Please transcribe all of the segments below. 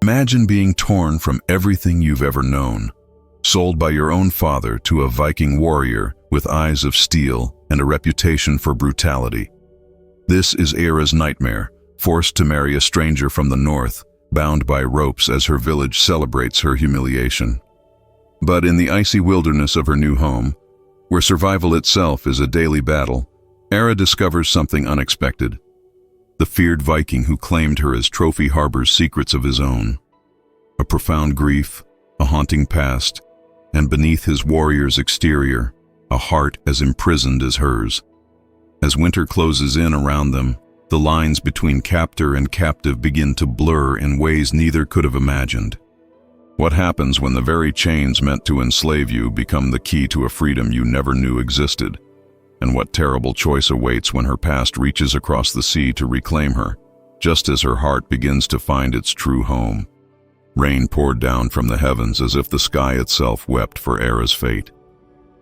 Imagine being torn from everything you've ever known, sold by your own father to a Viking warrior with eyes of steel and a reputation for brutality. This is Era's nightmare, forced to marry a stranger from the north, bound by ropes as her village celebrates her humiliation. But in the icy wilderness of her new home, where survival itself is a daily battle, Era discovers something unexpected. The feared Viking who claimed her as trophy harbors secrets of his own. A profound grief, a haunting past, and beneath his warrior's exterior, a heart as imprisoned as hers. As winter closes in around them, the lines between captor and captive begin to blur in ways neither could have imagined. What happens when the very chains meant to enslave you become the key to a freedom you never knew existed? And what terrible choice awaits when her past reaches across the sea to reclaim her, just as her heart begins to find its true home? Rain poured down from the heavens as if the sky itself wept for Era's fate.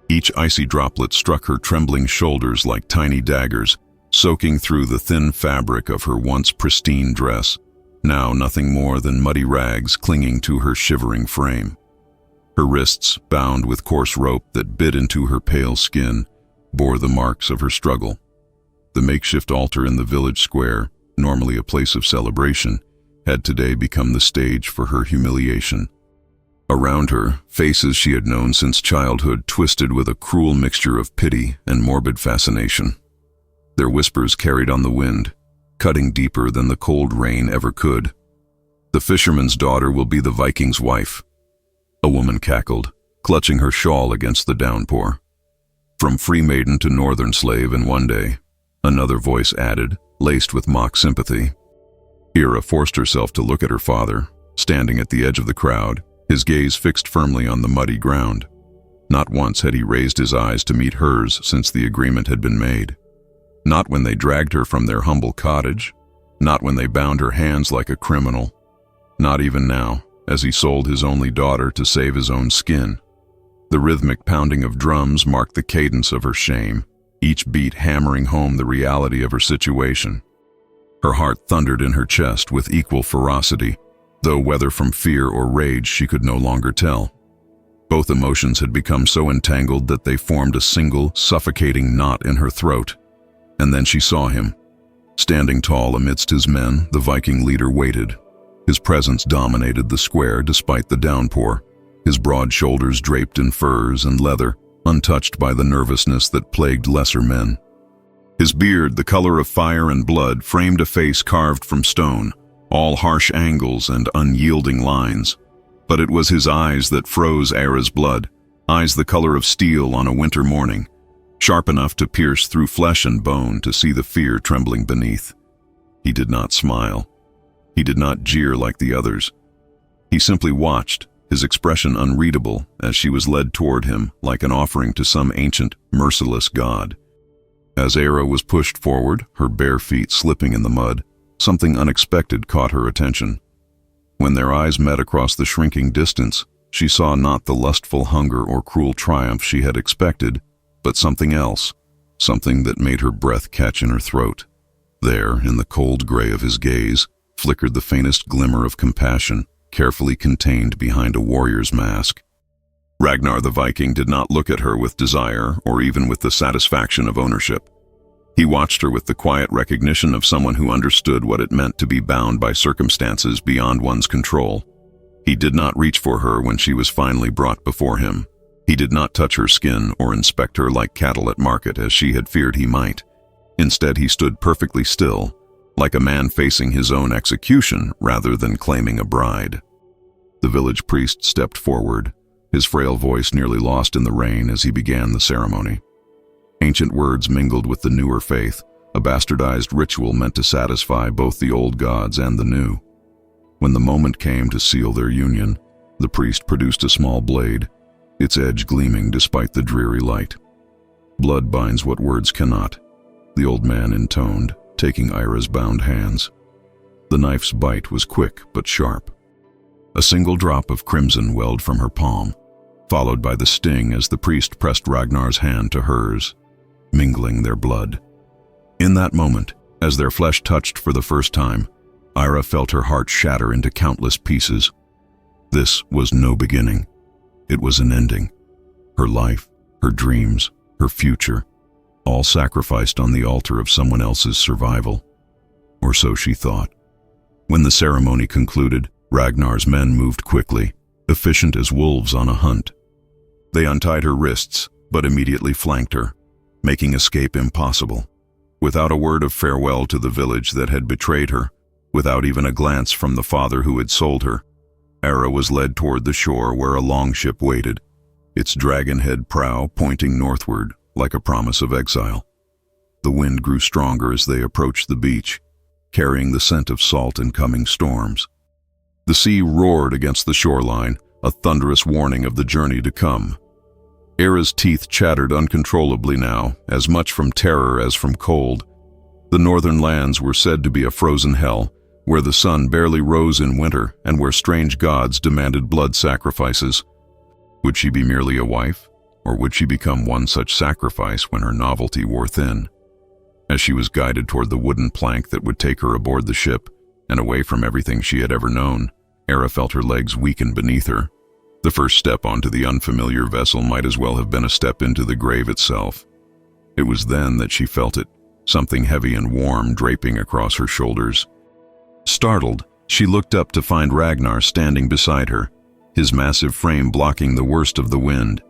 Each icy droplet struck her trembling shoulders like tiny daggers, soaking through the thin fabric of her once pristine dress, now nothing more than muddy rags clinging to her shivering frame. Her wrists, bound with coarse rope that bit into her pale skin, bore the marks of her struggle. The makeshift altar in the village square, normally a place of celebration, had today become the stage for her humiliation. Around her, faces she had known since childhood twisted with a cruel mixture of pity and morbid fascination. Their whispers carried on the wind, cutting deeper than the cold rain ever could. "The fisherman's daughter will be the Viking's wife," a woman cackled, clutching her shawl against the downpour. "From free maiden to northern slave in one day," another voice added, laced with mock sympathy. Era forced herself to look at her father, standing at the edge of the crowd, his gaze fixed firmly on the muddy ground. Not once had he raised his eyes to meet hers since the agreement had been made. Not when they dragged her from their humble cottage, not when they bound her hands like a criminal, not even now, as he sold his only daughter to save his own skin. The rhythmic pounding of drums marked the cadence of her shame, each beat hammering home the reality of her situation. Her heart thundered in her chest with equal ferocity, though whether from fear or rage she could no longer tell. Both emotions had become so entangled that they formed a single, suffocating knot in her throat. And then she saw him. Standing tall amidst his men, the Viking leader waited. His presence dominated the square despite the downpour, his broad shoulders draped in furs and leather, untouched by the nervousness that plagued lesser men. His beard, the color of fire and blood, framed a face carved from stone, all harsh angles and unyielding lines. But it was his eyes that froze Era's blood, eyes the color of steel on a winter morning, sharp enough to pierce through flesh and bone to see the fear trembling beneath. He did not smile. He did not jeer like the others. He simply watched, his expression unreadable as she was led toward him like an offering to some ancient, merciless god. As Era was pushed forward, her bare feet slipping in the mud, something unexpected caught her attention. When their eyes met across the shrinking distance, she saw not the lustful hunger or cruel triumph she had expected, but something else, something that made her breath catch in her throat. There, in the cold gray of his gaze, flickered the faintest glimmer of compassion, carefully contained behind a warrior's mask. Ragnar the Viking did not look at her with desire or even with the satisfaction of ownership. He watched her with the quiet recognition of someone who understood what it meant to be bound by circumstances beyond one's control. He did not reach for her when she was finally brought before him. He did not touch her skin or inspect her like cattle at market as she had feared he might. Instead, he stood perfectly still, like a man facing his own execution rather than claiming a bride. The village priest stepped forward, his frail voice nearly lost in the rain as he began the ceremony. Ancient words mingled with the newer faith, a bastardized ritual meant to satisfy both the old gods and the new. When the moment came to seal their union, the priest produced a small blade, its edge gleaming despite the dreary light. "Blood binds what words cannot," the old man intoned, taking Era's bound hands. The knife's bite was quick but sharp. A single drop of crimson welled from her palm, followed by the sting as the priest pressed Ragnar's hand to hers, mingling their blood. In that moment, as their flesh touched for the first time, Ira felt her heart shatter into countless pieces. This was no beginning. It was an ending. Her life, her dreams, her future, all sacrificed on the altar of someone else's survival. Or so she thought. When the ceremony concluded, Ragnar's men moved quickly, efficient as wolves on a hunt. They untied her wrists, but immediately flanked her, making escape impossible. Without a word of farewell to the village that had betrayed her, without even a glance from the father who had sold her, Era was led toward the shore where a longship waited, its dragon-head prow pointing northward like a promise of exile. The wind grew stronger as they approached the beach, carrying the scent of salt and coming storms. The sea roared against the shoreline, a thunderous warning of the journey to come. Era's teeth chattered uncontrollably now, as much from terror as from cold. The northern lands were said to be a frozen hell, where the sun barely rose in winter and where strange gods demanded blood sacrifices. Would she be merely a wife, or would she become one such sacrifice when her novelty wore thin? As she was guided toward the wooden plank that would take her aboard the ship, and away from everything she had ever known, Era felt her legs weaken beneath her. The first step onto the unfamiliar vessel might as well have been a step into the grave itself. It was then that she felt it, something heavy and warm draping across her shoulders. Startled, she looked up to find Ragnar standing beside her, his massive frame blocking the worst of the wind.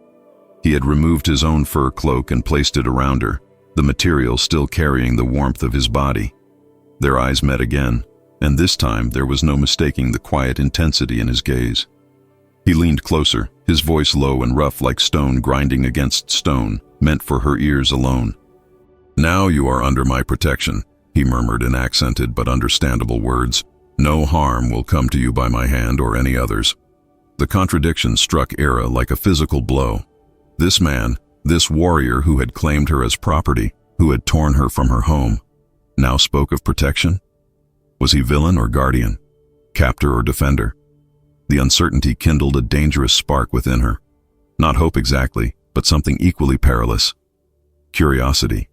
He had removed his own fur cloak and placed it around her, the material still carrying the warmth of his body. Their eyes met again, and this time there was no mistaking the quiet intensity in his gaze. He leaned closer, his voice low and rough like stone grinding against stone, meant for her ears alone. "Now you are under my protection," he murmured in accented but understandable words. "No harm will come to you by my hand or any others." The contradiction struck Era like a physical blow. This man, this warrior who had claimed her as property, who had torn her from her home, now spoke of protection? Was he villain or guardian, captor or defender? The uncertainty kindled a dangerous spark within her. Not hope exactly, but something equally perilous. Curiosity.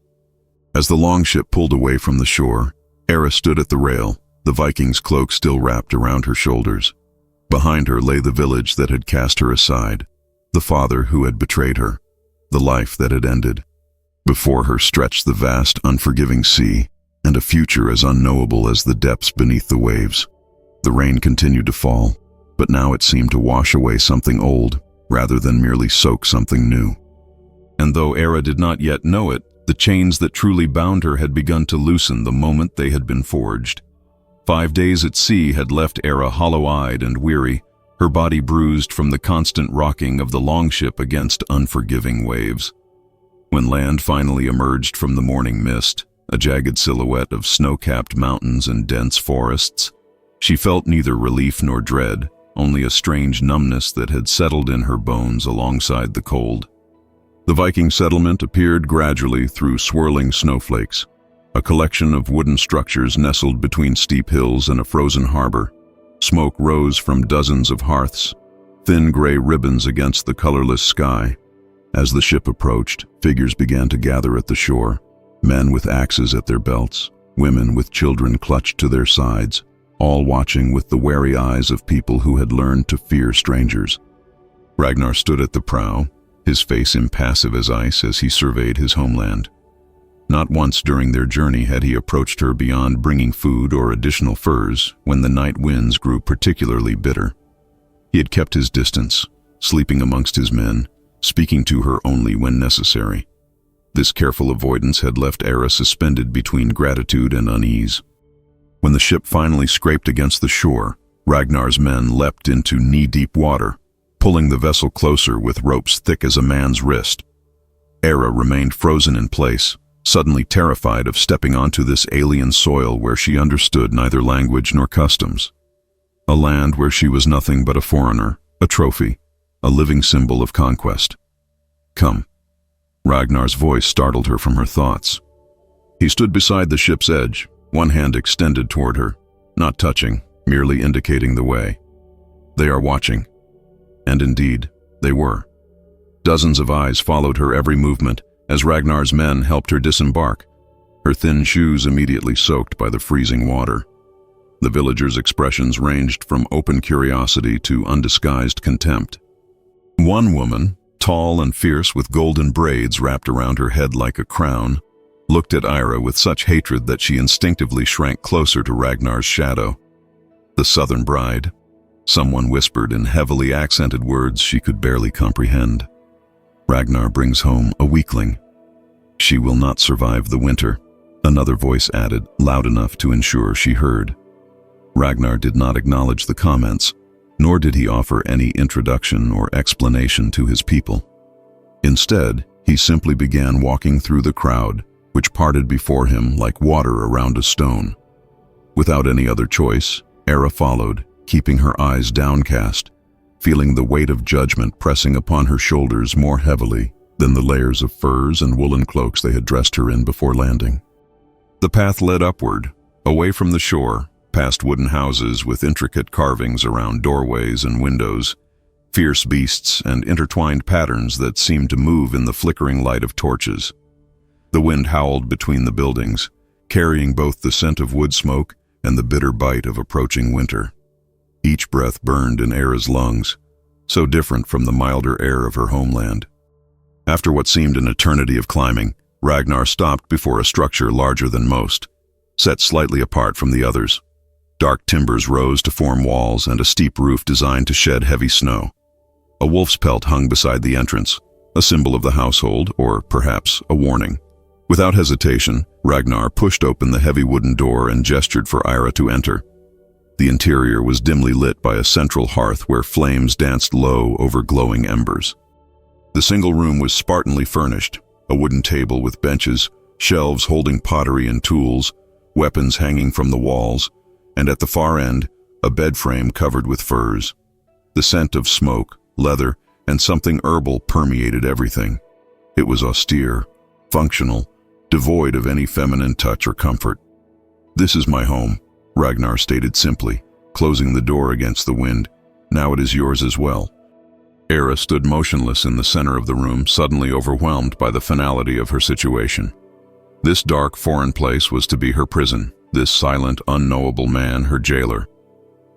As the longship pulled away from the shore, Era stood at the rail, the Viking's cloak still wrapped around her shoulders. Behind her lay the village that had cast her aside, the father who had betrayed her, the life that had ended. Before her stretched the vast, unforgiving sea, and a future as unknowable as the depths beneath the waves. The rain continued to fall, but now it seemed to wash away something old, rather than merely soak something new. And though Era did not yet know it, the chains that truly bound her had begun to loosen the moment they had been forged. 5 days at sea had left Era hollow-eyed and weary, her body bruised from the constant rocking of the longship against unforgiving waves. When land finally emerged from the morning mist, a jagged silhouette of snow-capped mountains and dense forests, she felt neither relief nor dread, only a strange numbness that had settled in her bones alongside the cold. The Viking settlement appeared gradually through swirling snowflakes, a collection of wooden structures nestled between steep hills and a frozen harbor. Smoke rose from dozens of hearths, thin gray ribbons against the colorless sky. As the ship approached, figures began to gather at the shore, men with axes at their belts, women with children clutched to their sides, all watching with the wary eyes of people who had learned to fear strangers. Ragnar stood at the prow, his face impassive as ice as he surveyed his homeland. Not once during their journey had he approached her beyond bringing food or additional furs when the night winds grew particularly bitter. He had kept his distance, sleeping amongst his men, speaking to her only when necessary. This careful avoidance had left Era suspended between gratitude and unease. When the ship finally scraped against the shore, Ragnar's men leapt into knee-deep water, pulling the vessel closer with ropes thick as a man's wrist. Era remained frozen in place, suddenly terrified of stepping onto this alien soil where she understood neither language nor customs. A land where she was nothing but a foreigner, a trophy, a living symbol of conquest. "Come." Ragnar's voice startled her from her thoughts. He stood beside the ship's edge, one hand extended toward her, not touching, merely indicating the way. "They are watching." And indeed, they were. Dozens of eyes followed her every movement as Ragnar's men helped her disembark, her thin shoes immediately soaked by the freezing water. The villagers' expressions ranged from open curiosity to undisguised contempt. One woman, tall and fierce with golden braids wrapped around her head like a crown, looked at Ira with such hatred that she instinctively shrank closer to Ragnar's shadow. The southern bride, someone whispered in heavily accented words she could barely comprehend. Ragnar brings home a weakling. She will not survive the winter, another voice added, loud enough to ensure she heard. Ragnar did not acknowledge the comments, nor did he offer any introduction or explanation to his people. Instead, he simply began walking through the crowd, which parted before him like water around a stone. Without any other choice, Era followed, keeping her eyes downcast, feeling the weight of judgment pressing upon her shoulders more heavily than the layers of furs and woolen cloaks they had dressed her in before landing. The path led upward, away from the shore, past wooden houses with intricate carvings around doorways and windows, fierce beasts and intertwined patterns that seemed to move in the flickering light of torches. The wind howled between the buildings, carrying both the scent of wood smoke and the bitter bite of approaching winter. Each breath burned in Era's lungs, so different from the milder air of her homeland. After what seemed an eternity of climbing, Ragnar stopped before a structure larger than most, set slightly apart from the others. Dark timbers rose to form walls and a steep roof designed to shed heavy snow. A wolf's pelt hung beside the entrance, a symbol of the household, or perhaps a warning. Without hesitation, Ragnar pushed open the heavy wooden door and gestured for Ira to enter. The interior was dimly lit by a central hearth where flames danced low over glowing embers. The single room was spartanly furnished, a wooden table with benches, shelves holding pottery and tools, weapons hanging from the walls, and at the far end, a bed frame covered with furs. The scent of smoke, leather, and something herbal permeated everything. It was austere, functional, devoid of any feminine touch or comfort. "This is my home," Ragnar stated simply, closing the door against the wind. "Now it is yours as well." Era stood motionless in the center of the room, suddenly overwhelmed by the finality of her situation. This dark, foreign place was to be her prison, this silent, unknowable man her jailer.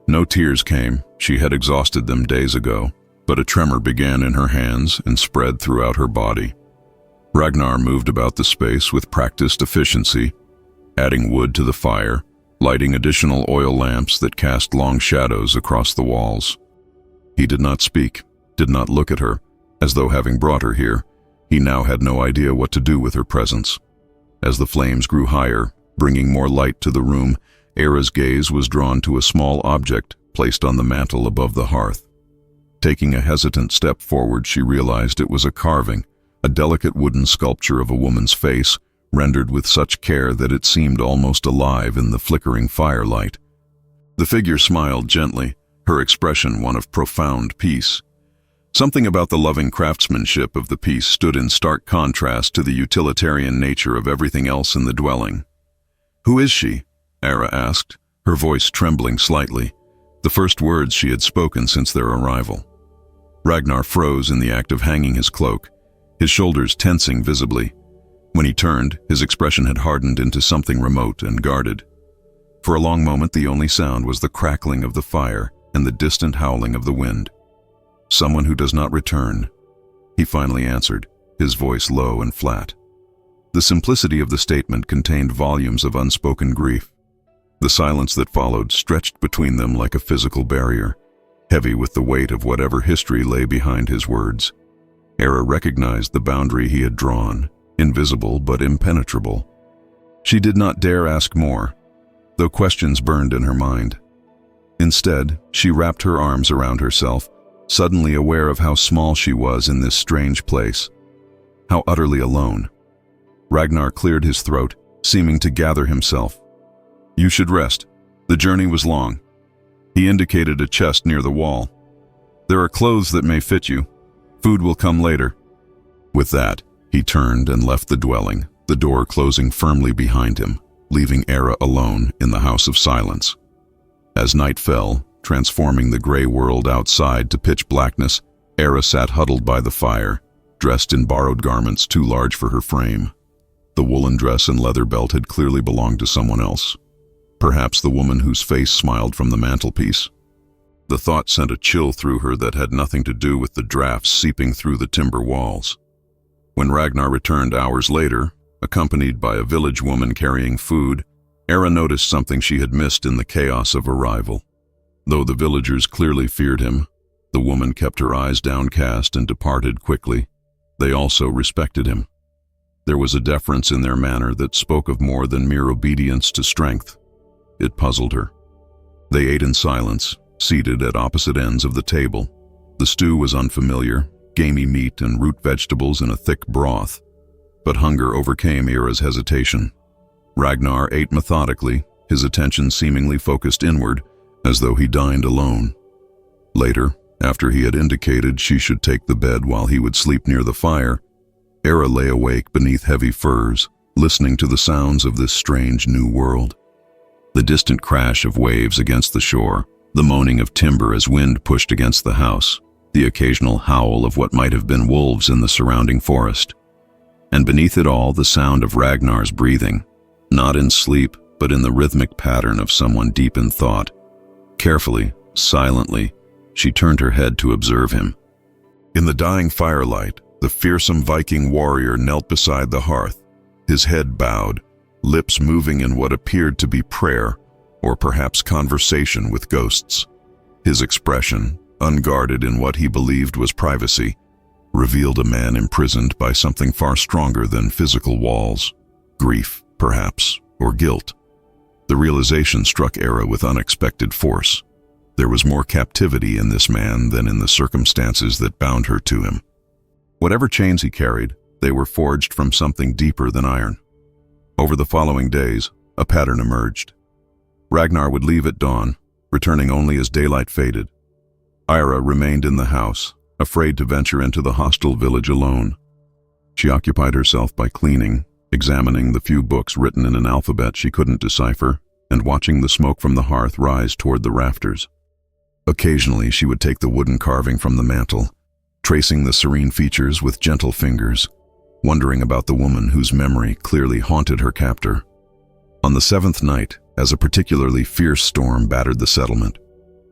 No tears came, she had exhausted them days ago, but a tremor began in her hands and spread throughout her body. Ragnar moved about the space with practiced efficiency, adding wood to the fire, lighting additional oil lamps that cast long shadows across the walls. He did not speak, did not look at her, as though having brought her here, he now had no idea what to do with her presence. As the flames grew higher, bringing more light to the room, Era's gaze was drawn to a small object placed on the mantel above the hearth. Taking a hesitant step forward, she realized it was a carving, a delicate wooden sculpture of a woman's face, rendered with such care that it seemed almost alive in the flickering firelight. The figure smiled gently, her expression one of profound peace. Something about the loving craftsmanship of the piece stood in stark contrast to the utilitarian nature of everything else in the dwelling. "Who is she?" Era asked, her voice trembling slightly, the first words she had spoken since their arrival. Ragnar froze in the act of hanging his cloak, his shoulders tensing visibly. When he turned, his expression had hardened into something remote and guarded. For a long moment, the only sound was the crackling of the fire and the distant howling of the wind. "Someone who does not return," he finally answered, his voice low and flat. The simplicity of the statement contained volumes of unspoken grief. The silence that followed stretched between them like a physical barrier, heavy with the weight of whatever history lay behind his words. Era recognized the boundary he had drawn, invisible but impenetrable. She did not dare ask more, though questions burned in her mind. Instead, she wrapped her arms around herself, suddenly aware of how small she was in this strange place, how utterly alone. Ragnar cleared his throat, seeming to gather himself. "You should rest. The journey was long." He indicated a chest near the wall. "There are clothes that may fit you. Food will come later." With that, he turned and left the dwelling, the door closing firmly behind him, leaving Era alone in the house of silence. As night fell, transforming the gray world outside to pitch blackness, Era sat huddled by the fire, dressed in borrowed garments too large for her frame. The woolen dress and leather belt had clearly belonged to someone else. Perhaps the woman whose face smiled from the mantelpiece. The thought sent a chill through her that had nothing to do with the drafts seeping through the timber walls. When Ragnar returned hours later, accompanied by a village woman carrying food, Era noticed something she had missed in the chaos of arrival. Though the villagers clearly feared him, the woman kept her eyes downcast and departed quickly. They also respected him. There was a deference in their manner that spoke of more than mere obedience to strength. It puzzled her. They ate in silence, seated at opposite ends of the table. The stew was unfamiliar, gamey meat and root vegetables in a thick broth. But hunger overcame Era's hesitation. Ragnar ate methodically, his attention seemingly focused inward, as though he dined alone. Later, after he had indicated she should take the bed while he would sleep near the fire, Era lay awake beneath heavy furs, listening to the sounds of this strange new world. The distant crash of waves against the shore, the moaning of timber as wind pushed against the house, the occasional howl of what might have been wolves in the surrounding forest. And beneath it all, the sound of Ragnar's breathing, not in sleep, but in the rhythmic pattern of someone deep in thought. Carefully, silently, she turned her head to observe him. In the dying firelight, the fearsome Viking warrior knelt beside the hearth, his head bowed, lips moving in what appeared to be prayer, or perhaps conversation with ghosts. His expression, unguarded in what he believed was privacy, revealed a man imprisoned by something far stronger than physical walls. Grief, perhaps, or guilt. The realization struck Era with unexpected force. There was more captivity in this man than in the circumstances that bound her to him. Whatever chains he carried, they were forged from something deeper than iron. Over the following days, a pattern emerged. Ragnar would leave at dawn, returning only as daylight faded. Ira remained in the house, afraid to venture into the hostile village alone. She occupied herself by cleaning, examining the few books written in an alphabet she couldn't decipher, and watching the smoke from the hearth rise toward the rafters. Occasionally, she would take the wooden carving from the mantel, tracing the serene features with gentle fingers, wondering about the woman whose memory clearly haunted her captor. On the seventh night, as a particularly fierce storm battered the settlement,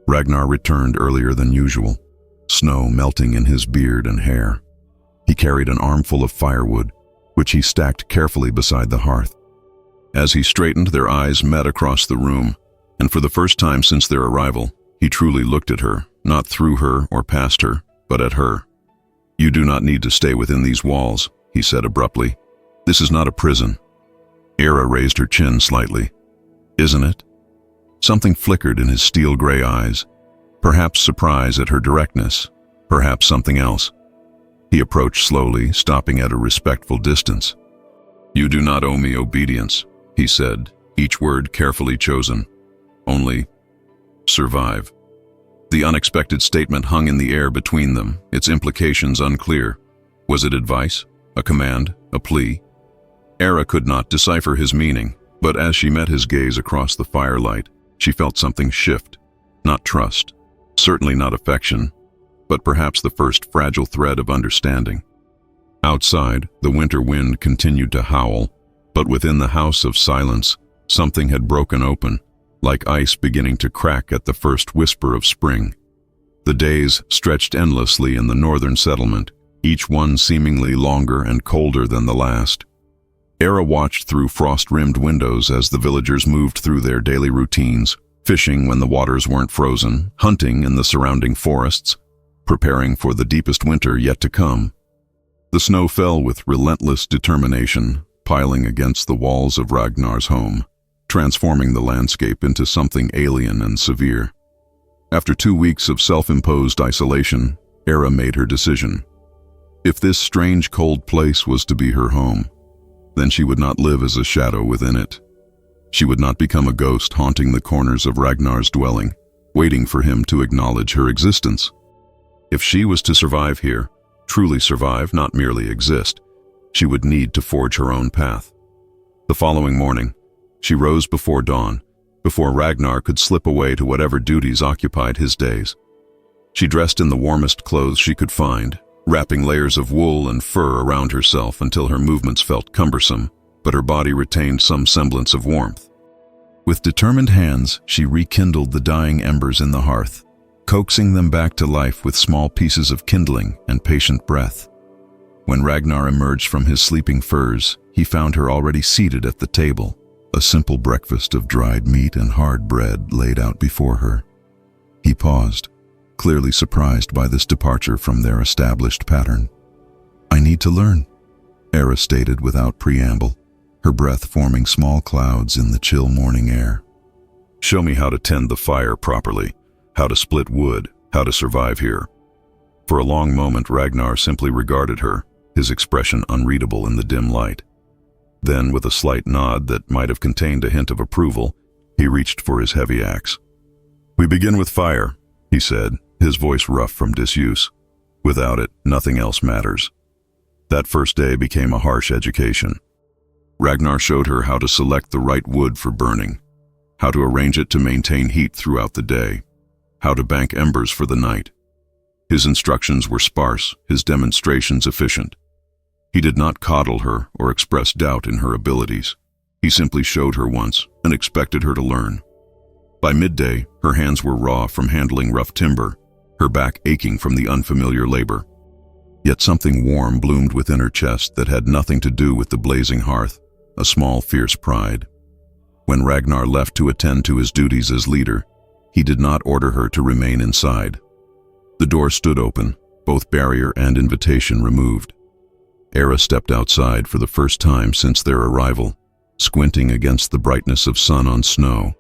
Ragnar returned earlier than usual, snow melting in his beard and hair. He carried an armful of firewood, which he stacked carefully beside the hearth. As he straightened, their eyes met across the room, and for the first time since their arrival, he truly looked at her, not through her or past her, but at her. "You do not need to stay within these walls," he said abruptly. "This is not a prison." Era raised her chin slightly. "Isn't it?" Something flickered in his steel-gray eyes, perhaps surprise at her directness, perhaps something else. He approached slowly, stopping at a respectful distance. "You do not owe me obedience," he said, each word carefully chosen. "Only survive." The unexpected statement hung in the air between them, its implications unclear. Was it advice? A command? A plea? Era could not decipher his meaning, but as she met his gaze across the firelight, she felt something shift. Not trust, certainly not affection, but perhaps the first fragile thread of understanding. Outside, the winter wind continued to howl, but within the house of silence, something had broken open, like ice beginning to crack at the first whisper of spring. The days stretched endlessly in the northern settlement, each one seemingly longer and colder than the last. Era watched through frost-rimmed windows as the villagers moved through their daily routines, fishing when the waters weren't frozen, hunting in the surrounding forests, preparing for the deepest winter yet to come. The snow fell with relentless determination, piling against the walls of Ragnar's home, transforming the landscape into something alien and severe. After 2 weeks of self-imposed isolation, Era made her decision. If this strange cold place was to be her home, then she would not live as a shadow within it. She would not become a ghost haunting the corners of Ragnar's dwelling, waiting for him to acknowledge her existence. If she was to survive here, truly survive, not merely exist, she would need to forge her own path. The following morning, she rose before dawn, before Ragnar could slip away to whatever duties occupied his days. She dressed in the warmest clothes she could find, wrapping layers of wool and fur around herself until her movements felt cumbersome, but her body retained some semblance of warmth. With determined hands, she rekindled the dying embers in the hearth, coaxing them back to life with small pieces of kindling and patient breath. When Ragnar emerged from his sleeping furs, he found her already seated at the table, a simple breakfast of dried meat and hard bread laid out before her. He paused, clearly surprised by this departure from their established pattern. "I need to learn," Era stated without preamble, her breath forming small clouds in the chill morning air. "Show me how to tend the fire properly, how to split wood, how to survive here." For a long moment, Ragnar simply regarded her, his expression unreadable in the dim light. Then, with a slight nod that might have contained a hint of approval, he reached for his heavy axe. "We begin with fire," he said, his voice rough from disuse. "Without it, nothing else matters." That first day became a harsh education. Ragnar showed her how to select the right wood for burning, how to arrange it to maintain heat throughout the day, how to bank embers for the night. His instructions were sparse, his demonstrations efficient. He did not coddle her or express doubt in her abilities. He simply showed her once and expected her to learn. By midday, her hands were raw from handling rough timber, her back aching from the unfamiliar labor. Yet something warm bloomed within her chest that had nothing to do with the blazing hearth, a small, fierce pride. When Ragnar left to attend to his duties as leader, he did not order her to remain inside. The door stood open, both barrier and invitation removed. Era stepped outside for the first time since their arrival, squinting against the brightness of sun on snow.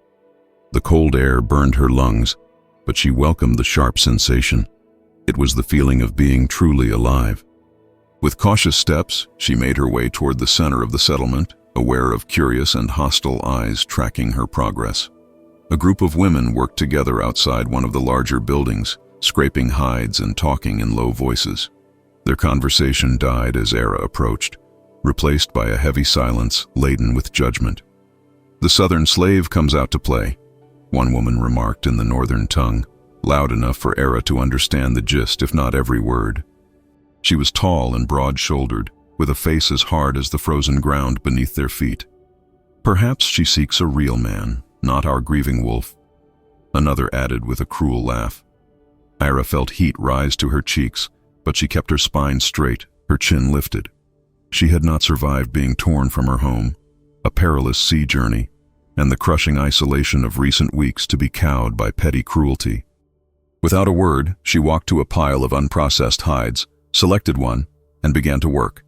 The cold air burned her lungs, but she welcomed the sharp sensation. It was the feeling of being truly alive. With cautious steps, she made her way toward the center of the settlement, aware of curious and hostile eyes tracking her progress. A group of women worked together outside one of the larger buildings, scraping hides and talking in low voices. Their conversation died as Era approached, replaced by a heavy silence laden with judgment. "The southern slave comes out to play," one woman remarked in the northern tongue, loud enough for Era to understand the gist if not every word. She was tall and broad-shouldered, with a face as hard as the frozen ground beneath their feet. "Perhaps she seeks a real man, not our grieving wolf," another added with a cruel laugh. Ira felt heat rise to her cheeks, but she kept her spine straight, her chin lifted. She had not survived being torn from her home, a perilous sea journey, and the crushing isolation of recent weeks to be cowed by petty cruelty. Without a word, she walked to a pile of unprocessed hides, selected one, and began to work,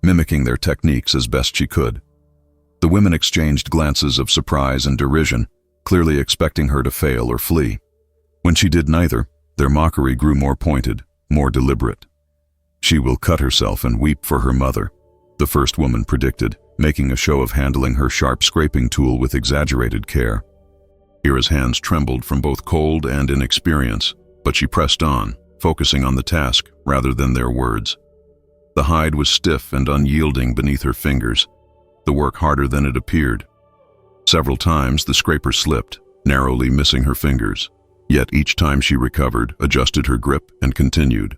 mimicking their techniques as best she could. The women exchanged glances of surprise and derision, clearly expecting her to fail or flee. When she did neither, their mockery grew more pointed, more deliberate. "She will cut herself and weep for her mother," the first woman predicted, making a show of handling her sharp scraping tool with exaggerated care. Ira's hands trembled from both cold and inexperience, but she pressed on, focusing on the task rather than their words. The hide was stiff and unyielding beneath her fingers, the work harder than it appeared. Several times the scraper slipped, narrowly missing her fingers, yet each time she recovered, adjusted her grip, and continued.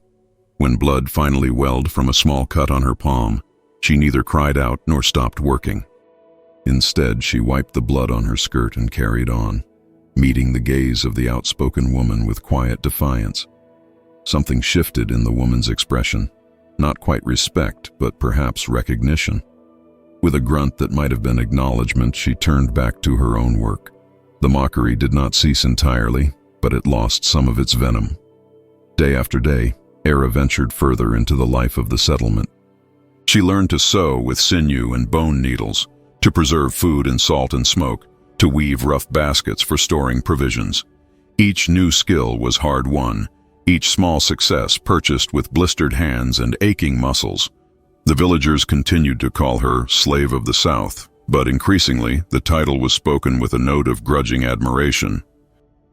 When blood finally welled from a small cut on her palm, she neither cried out nor stopped working. Instead, she wiped the blood on her skirt and carried on, meeting the gaze of the outspoken woman with quiet defiance. Something shifted in the woman's expression, not quite respect, but perhaps recognition. With a grunt that might have been acknowledgement, she turned back to her own work. The mockery did not cease entirely, but it lost some of its venom. Day after day, Era ventured further into the life of the settlement. She learned to sew with sinew and bone needles, to preserve food in salt and smoke, to weave rough baskets for storing provisions. Each new skill was hard-won, each small success purchased with blistered hands and aching muscles. The villagers continued to call her Slave of the South, but increasingly the title was spoken with a note of grudging admiration.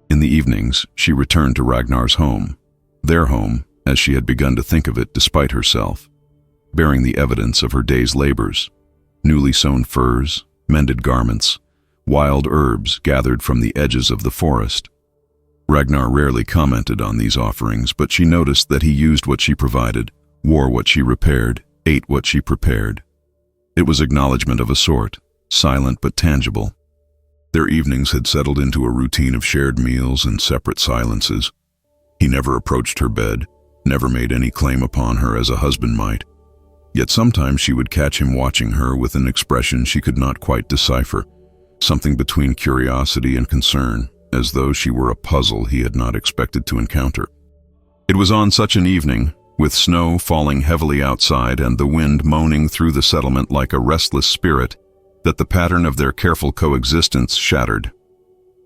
In the evenings, she returned to Ragnar's home, their home, as she had begun to think of it despite herself, bearing the evidence of her day's labors: newly sewn furs, mended garments, wild herbs gathered from the edges of the forest. Ragnar rarely commented on these offerings, but she noticed that he used what she provided, wore what she repaired, ate what she prepared. It was acknowledgement of a sort, silent but tangible. Their evenings had settled into a routine of shared meals and separate silences. He never approached her bed, never made any claim upon her as a husband might. Yet sometimes she would catch him watching her with an expression she could not quite decipher, something between curiosity and concern, as though she were a puzzle he had not expected to encounter. It was on such an evening, with snow falling heavily outside and the wind moaning through the settlement like a restless spirit, that the pattern of their careful coexistence shattered.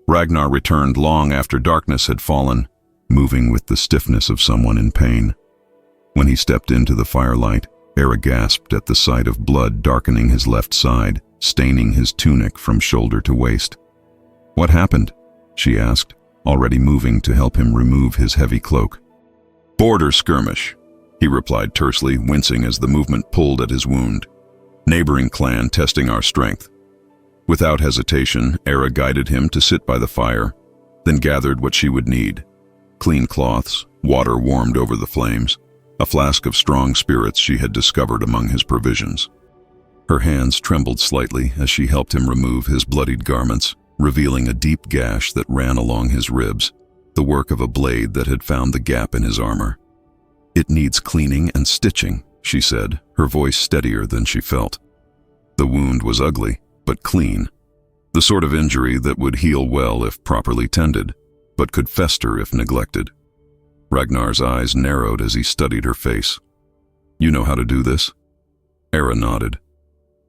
Ragnar returned long after darkness had fallen, moving with the stiffness of someone in pain. When he stepped into the firelight, Era gasped at the sight of blood darkening his left side, staining his tunic from shoulder to waist. "What happened?" she asked, already moving to help him remove his heavy cloak. "Border skirmish," he replied tersely, wincing as the movement pulled at his wound. "Neighboring clan testing our strength." Without hesitation, Era guided him to sit by the fire, then gathered what she would need: clean cloths, water warmed over the flames, a flask of strong spirits she had discovered among his provisions. Her hands trembled slightly as she helped him remove his bloodied garments, revealing a deep gash that ran along his ribs, the work of a blade that had found the gap in his armor. "It needs cleaning and stitching," she said, her voice steadier than she felt. The wound was ugly, but clean, the sort of injury that would heal well if properly tended, but could fester if neglected. Ragnar's eyes narrowed as he studied her face. "You know how to do this?" Era nodded.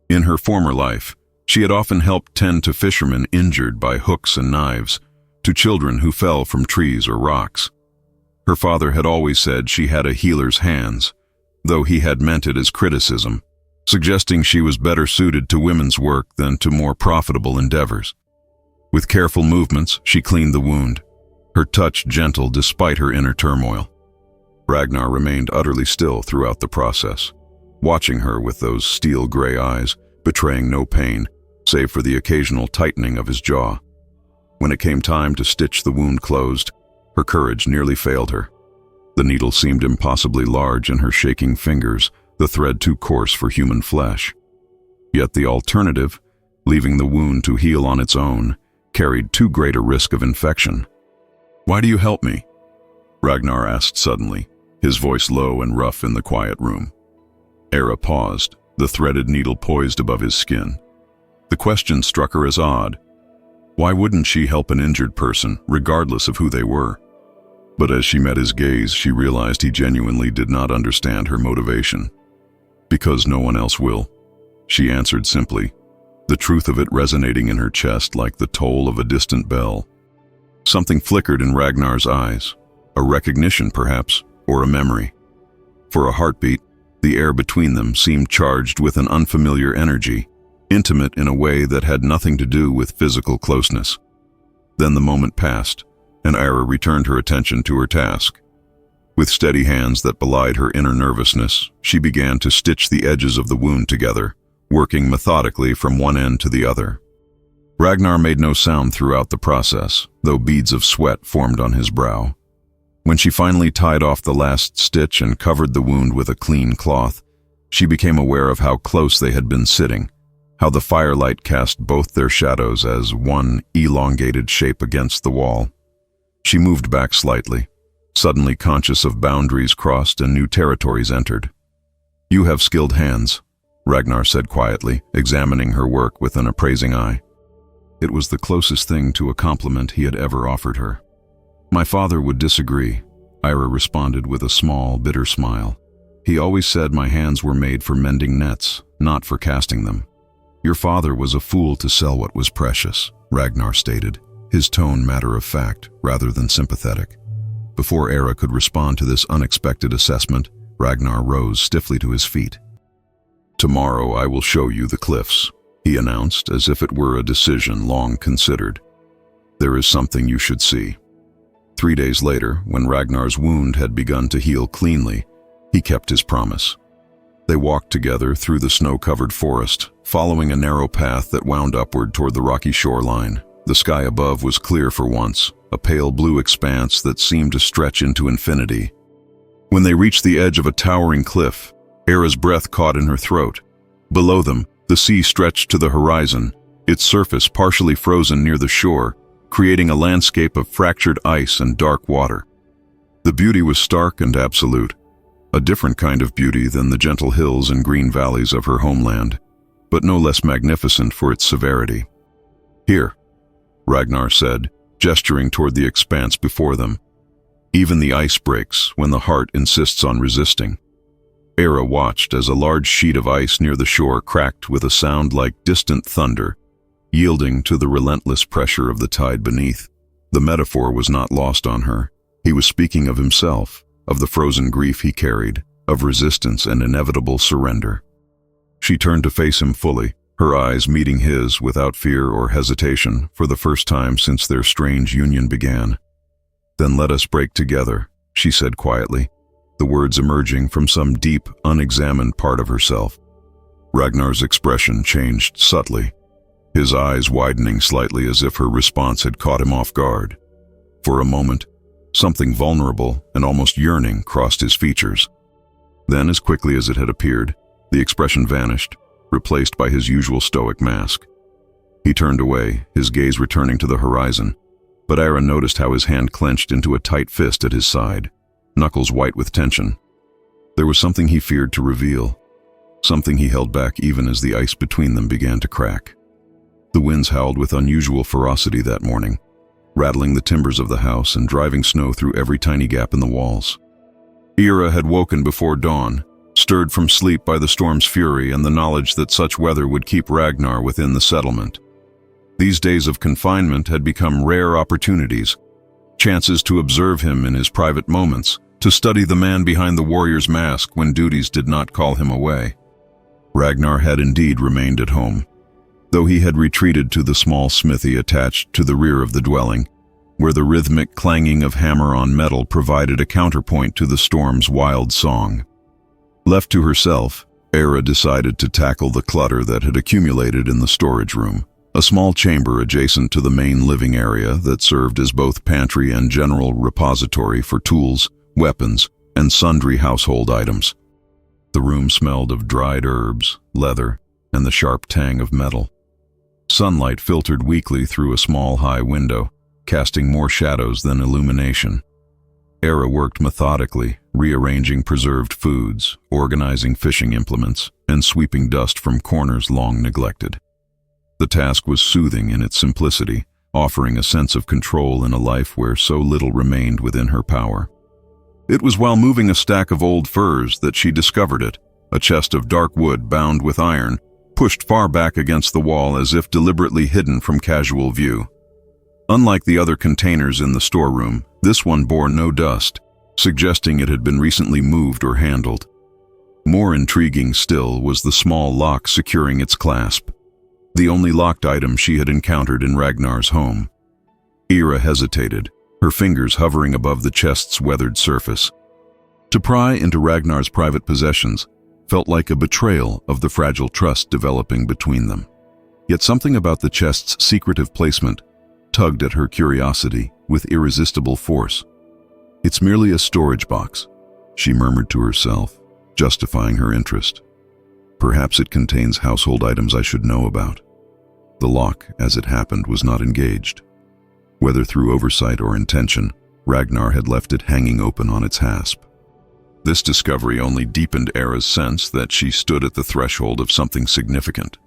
In her former life, she had often helped tend to fishermen injured by hooks and knives, to children who fell from trees or rocks. Her father had always said she had a healer's hands, though he had meant it as criticism, suggesting she was better suited to women's work than to more profitable endeavors. With careful movements, she cleaned the wound, her touch gentle despite her inner turmoil. Ragnar remained utterly still throughout the process, watching her with those steel-gray eyes, betraying no pain, save for the occasional tightening of his jaw. When it came time to stitch the wound closed, her courage nearly failed her. The needle seemed impossibly large in her shaking fingers, the thread too coarse for human flesh. Yet the alternative, leaving the wound to heal on its own, carried too great a risk of infection. "Why do you help me?" Ragnar asked suddenly, his voice low and rough in the quiet room. Era paused, the threaded needle poised above his skin. The question struck her as odd. Why wouldn't she help an injured person, regardless of who they were? But as she met his gaze, she realized he genuinely did not understand her motivation. "Because no one else will," she answered simply, the truth of it resonating in her chest like the toll of a distant bell. Something flickered in Ragnar's eyes, a recognition perhaps, or a memory. For a heartbeat, the air between them seemed charged with an unfamiliar energy, intimate in a way that had nothing to do with physical closeness. Then the moment passed, and Era returned her attention to her task. With steady hands that belied her inner nervousness, she began to stitch the edges of the wound together, working methodically from one end to the other. Ragnar made no sound throughout the process, though beads of sweat formed on his brow. When she finally tied off the last stitch and covered the wound with a clean cloth, she became aware of how close they had been sitting, how the firelight cast both their shadows as one elongated shape against the wall. She moved back slightly, suddenly conscious of boundaries crossed and new territories entered. "You have skilled hands," Ragnar said quietly, examining her work with an appraising eye. It was the closest thing to a compliment he had ever offered her. "My father would disagree," Ira responded with a small, bitter smile. "He always said my hands were made for mending nets, not for casting them." "Your father was a fool to sell what was precious," Ragnar stated, his tone matter-of-fact rather than sympathetic. Before Era could respond to this unexpected assessment, Ragnar rose stiffly to his feet. "Tomorrow I will show you the cliffs," he announced, as if it were a decision long considered. "There is something you should see." 3 days later, when Ragnar's wound had begun to heal cleanly, he kept his promise. They walked together through the snow-covered forest, following a narrow path that wound upward toward the rocky shoreline. The sky above was clear for once, a pale blue expanse that seemed to stretch into infinity. When they reached the edge of a towering cliff, Era's breath caught in her throat. Below them, the sea stretched to the horizon, its surface partially frozen near the shore, creating a landscape of fractured ice and dark water. The beauty was stark and absolute, a different kind of beauty than the gentle hills and green valleys of her homeland, but no less magnificent for its severity. "Here," Ragnar said, gesturing toward the expanse before them. "Even the ice breaks when the heart insists on resisting." Era watched as a large sheet of ice near the shore cracked with a sound like distant thunder, yielding to the relentless pressure of the tide beneath. The metaphor was not lost on her. He was speaking of himself, of the frozen grief he carried, of resistance and inevitable surrender. She turned to face him fully, her eyes meeting his without fear or hesitation for the first time since their strange union began. "Then let us break together," she said quietly, the words emerging from some deep, unexamined part of herself. Ragnar's expression changed subtly, his eyes widening slightly as if her response had caught him off guard. For a moment, something vulnerable and almost yearning crossed his features. Then, as quickly as it had appeared, the expression vanished, replaced by his usual stoic mask. He turned away, his gaze returning to the horizon, but Era noticed how his hand clenched into a tight fist at his side, knuckles white with tension. There was something he feared to reveal, something he held back even as the ice between them began to crack. The winds howled with unusual ferocity that morning, rattling the timbers of the house and driving snow through every tiny gap in the walls. Era had woken before dawn, stirred from sleep by the storm's fury and the knowledge that such weather would keep Ragnar within the settlement. These days of confinement had become rare opportunities, chances to observe him in his private moments, to study the man behind the warrior's mask when duties did not call him away. Ragnar had indeed remained at home, though he had retreated to the small smithy attached to the rear of the dwelling, where the rhythmic clanging of hammer on metal provided a counterpoint to the storm's wild song. Left to herself, Era decided to tackle the clutter that had accumulated in the storage room, a small chamber adjacent to the main living area that served as both pantry and general repository for tools, weapons, and sundry household items. The room smelled of dried herbs, leather, and the sharp tang of metal. Sunlight filtered weakly through a small high window, casting more shadows than illumination. Era worked methodically, rearranging preserved foods, organizing fishing implements, and sweeping dust from corners long neglected. The task was soothing in its simplicity, offering a sense of control in a life where so little remained within her power. It was while moving a stack of old furs that she discovered it, a chest of dark wood bound with iron, pushed far back against the wall as if deliberately hidden from casual view. Unlike the other containers in the storeroom, this one bore no dust, suggesting it had been recently moved or handled. More intriguing still was the small lock securing its clasp, the only locked item she had encountered in Ragnar's home. Era hesitated, her fingers hovering above the chest's weathered surface. To pry into Ragnar's private possessions felt like a betrayal of the fragile trust developing between them. Yet something about the chest's secretive placement tugged at her curiosity with irresistible force. "It's merely a storage box," she murmured to herself, justifying her interest. "Perhaps it contains household items I should know about." The lock, as it happened, was not engaged. Whether through oversight or intention, Ragnar had left it hanging open on its hasp. This discovery only deepened Era's sense that she stood at the threshold of something significant.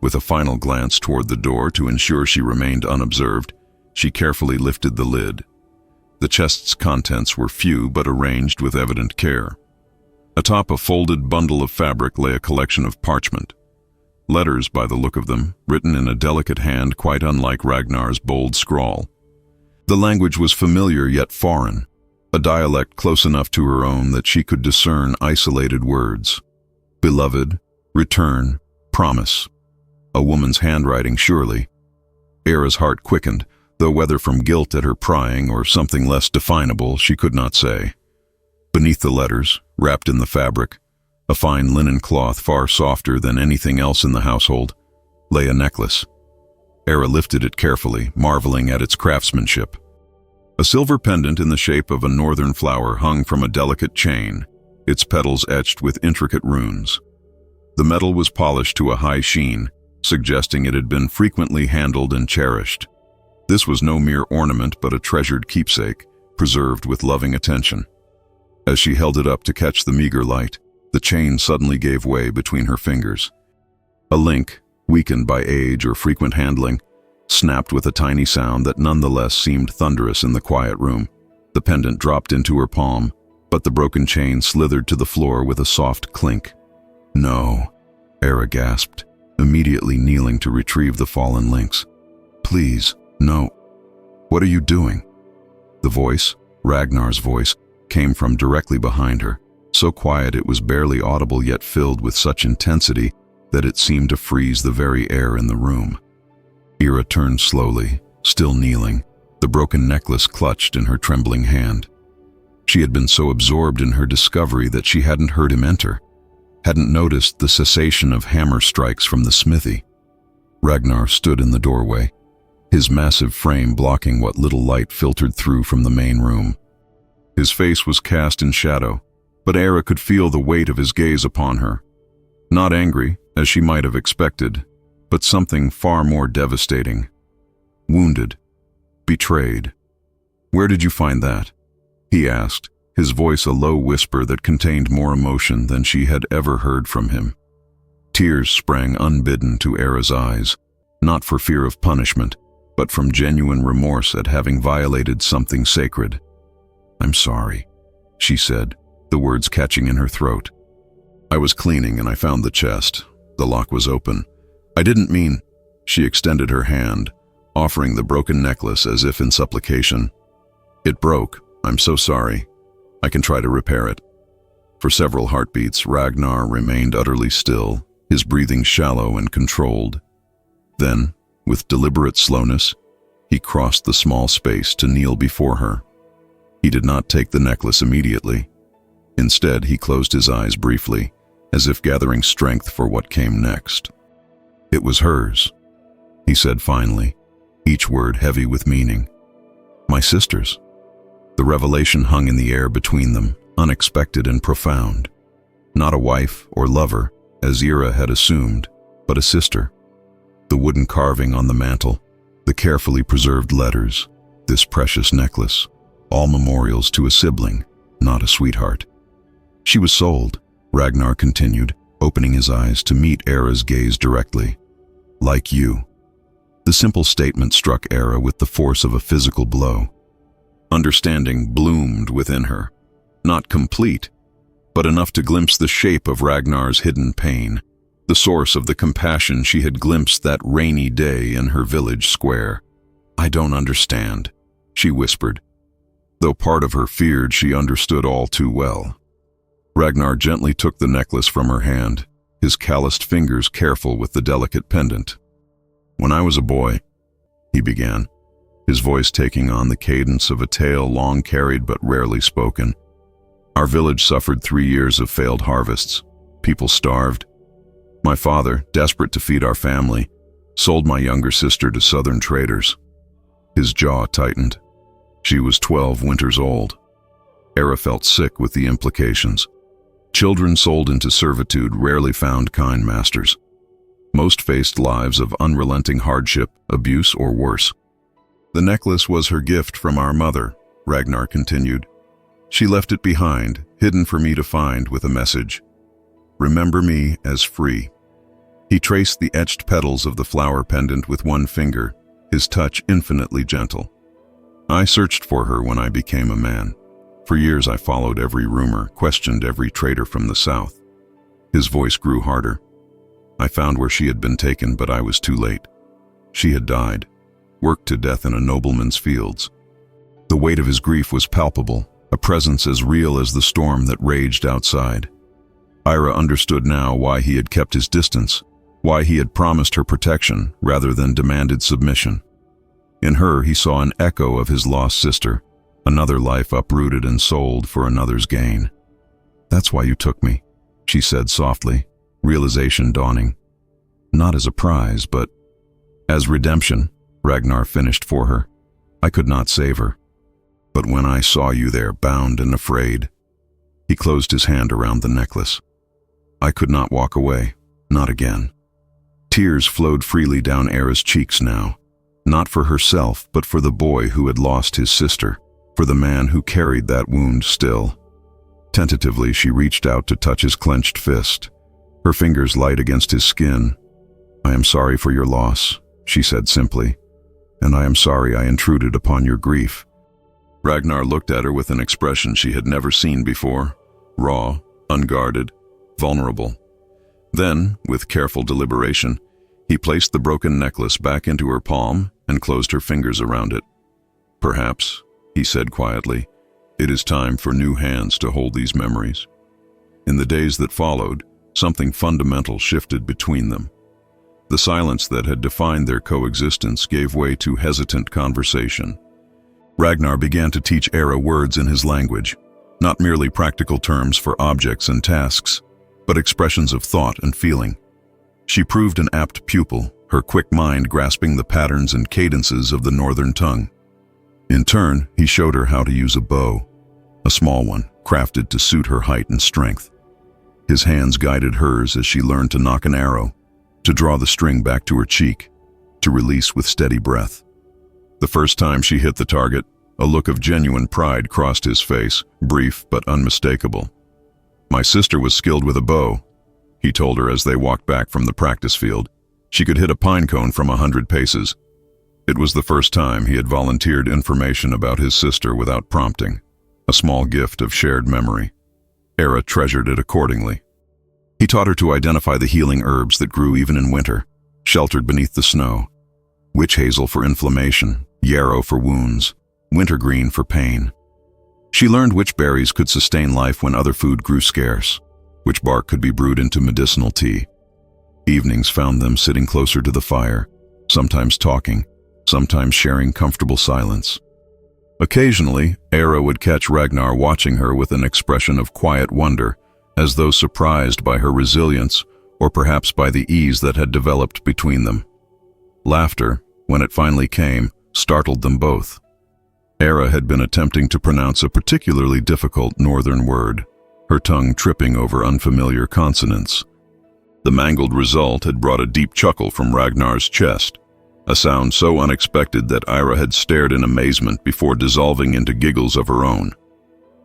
With a final glance toward the door to ensure she remained unobserved, she carefully lifted the lid. The chest's contents were few but arranged with evident care. Atop a folded bundle of fabric lay a collection of parchment. Letters, by the look of them, written in a delicate hand quite unlike Ragnar's bold scrawl. The language was familiar yet foreign, a dialect close enough to her own that she could discern isolated words. Beloved, return, promise. A woman's handwriting, surely. Era's heart quickened, though whether from guilt at her prying or something less definable, she could not say. Beneath the letters, wrapped in the fabric, a fine linen cloth far softer than anything else in the household, lay a necklace. Era lifted it carefully, marveling at its craftsmanship. A silver pendant in the shape of a northern flower hung from a delicate chain, its petals etched with intricate runes. The metal was polished to a high sheen, suggesting it had been frequently handled and cherished. This was no mere ornament but a treasured keepsake, preserved with loving attention. As she held it up to catch the meager light, the chain suddenly gave way between her fingers. A link, weakened by age or frequent handling, snapped with a tiny sound that nonetheless seemed thunderous in the quiet room. The pendant dropped into her palm, but the broken chain slithered to the floor with a soft clink. "No," Era gasped, immediately kneeling to retrieve the fallen links. "Please, no. What are you doing?" The voice, Ragnar's voice, came from directly behind her, so quiet it was barely audible yet filled with such intensity that it seemed to freeze the very air in the room. Era turned slowly, still kneeling, the broken necklace clutched in her trembling hand. She had been so absorbed in her discovery that she hadn't heard him enter, hadn't noticed the cessation of hammer strikes from the smithy. Ragnar stood in the doorway, his massive frame blocking what little light filtered through from the main room. His face was cast in shadow, but Era could feel the weight of his gaze upon her. Not angry, as she might have expected, but something far more devastating. Wounded. Betrayed. "Where did you find that?" he asked, his voice a low whisper that contained more emotion than she had ever heard from him. Tears sprang unbidden to Era's eyes, not for fear of punishment, but from genuine remorse at having violated something sacred. "I'm sorry," she said, the words catching in her throat. "I was cleaning and I found the chest. The lock was open. I didn't mean—" She extended her hand, offering the broken necklace as if in supplication. "It broke. I'm so sorry. I can try to repair it." For several heartbeats, Ragnar remained utterly still, his breathing shallow and controlled. Then, with deliberate slowness, he crossed the small space to kneel before her. He did not take the necklace immediately. Instead, he closed his eyes briefly, as if gathering strength for what came next. "It was hers," he said finally, each word heavy with meaning. "My sister's." The revelation hung in the air between them, unexpected and profound. Not a wife or lover, as Era had assumed, but a sister. The wooden carving on the mantel, the carefully preserved letters, this precious necklace, all memorials to a sibling, not a sweetheart. "She was sold," Ragnar continued, opening his eyes to meet Era's gaze directly. "Like you." The simple statement struck Era with the force of a physical blow. Understanding bloomed within her, not complete, but enough to glimpse the shape of Ragnar's hidden pain, the source of the compassion she had glimpsed that rainy day in her village square. "I don't understand," she whispered, though part of her feared she understood all too well. Ragnar gently took the necklace from her hand, his calloused fingers careful with the delicate pendant. "When I was a boy," he began, his voice taking on the cadence of a tale long carried but rarely spoken. "Our village suffered 3 years of failed harvests. People starved. My father, desperate to feed our family, sold my younger sister to southern traders." His jaw tightened. She was 12 winters old. Era felt sick with the implications. Children sold into servitude rarely found kind masters. Most faced lives of unrelenting hardship, abuse, or worse. "The necklace was her gift from our mother," Ragnar continued. "She left it behind, hidden for me to find, with a message. Remember me as free." He traced the etched petals of the flower pendant with one finger, his touch infinitely gentle. "I searched for her when I became a man. For years I followed every rumor, questioned every trader from the south." His voice grew harder. "I found where she had been taken, but I was too late. She had died, worked to death in a nobleman's fields." The weight of his grief was palpable, a presence as real as the storm that raged outside. Ira understood now why he had kept his distance, why he had promised her protection rather than demanded submission. In her he saw an echo of his lost sister, another life uprooted and sold for another's gain. "That's why you took me," she said softly, realization dawning. "Not as a prize, but as redemption," Ragnar finished for her. "I could not save her. But when I saw you there, bound and afraid," he closed his hand around the necklace. "I could not walk away, not again." Tears flowed freely down Era's cheeks now, not for herself, but for the boy who had lost his sister, for the man who carried that wound still. Tentatively, she reached out to touch his clenched fist, her fingers light against his skin. "I am sorry for your loss," she said simply, "and I am sorry I intruded upon your grief." Ragnar looked at her with an expression she had never seen before, raw, unguarded, vulnerable. Then, with careful deliberation, he placed the broken necklace back into her palm and closed her fingers around it. "Perhaps," he said quietly, "it is time for new hands to hold these memories." In the days that followed, something fundamental shifted between them. The silence that had defined their coexistence gave way to hesitant conversation. Ragnar began to teach Era words in his language, not merely practical terms for objects and tasks, but expressions of thought and feeling. She proved an apt pupil, her quick mind grasping the patterns and cadences of the northern tongue. In turn, he showed her how to use a bow, a small one, crafted to suit her height and strength. His hands guided hers as she learned to nock an arrow, to draw the string back to her cheek, to release with steady breath. The first time she hit the target, a look of genuine pride crossed his face, brief but unmistakable. "My sister was skilled with a bow," he told her as they walked back from the practice field. "She could hit a pine cone from 100 paces. It was the first time he had volunteered information about his sister without prompting, a small gift of shared memory. Era treasured it accordingly. He taught her to identify the healing herbs that grew even in winter, sheltered beneath the snow. Witch hazel for inflammation, yarrow for wounds, wintergreen for pain. She learned which berries could sustain life when other food grew scarce, which bark could be brewed into medicinal tea. Evenings found them sitting closer to the fire, sometimes talking, sometimes sharing comfortable silence. Occasionally, Era would catch Ragnar watching her with an expression of quiet wonder, as though surprised by her resilience or perhaps by the ease that had developed between them. Laughter, when it finally came, startled them both. Era had been attempting to pronounce a particularly difficult northern word, her tongue tripping over unfamiliar consonants. The mangled result had brought a deep chuckle from Ragnar's chest, a sound so unexpected that Ira had stared in amazement before dissolving into giggles of her own.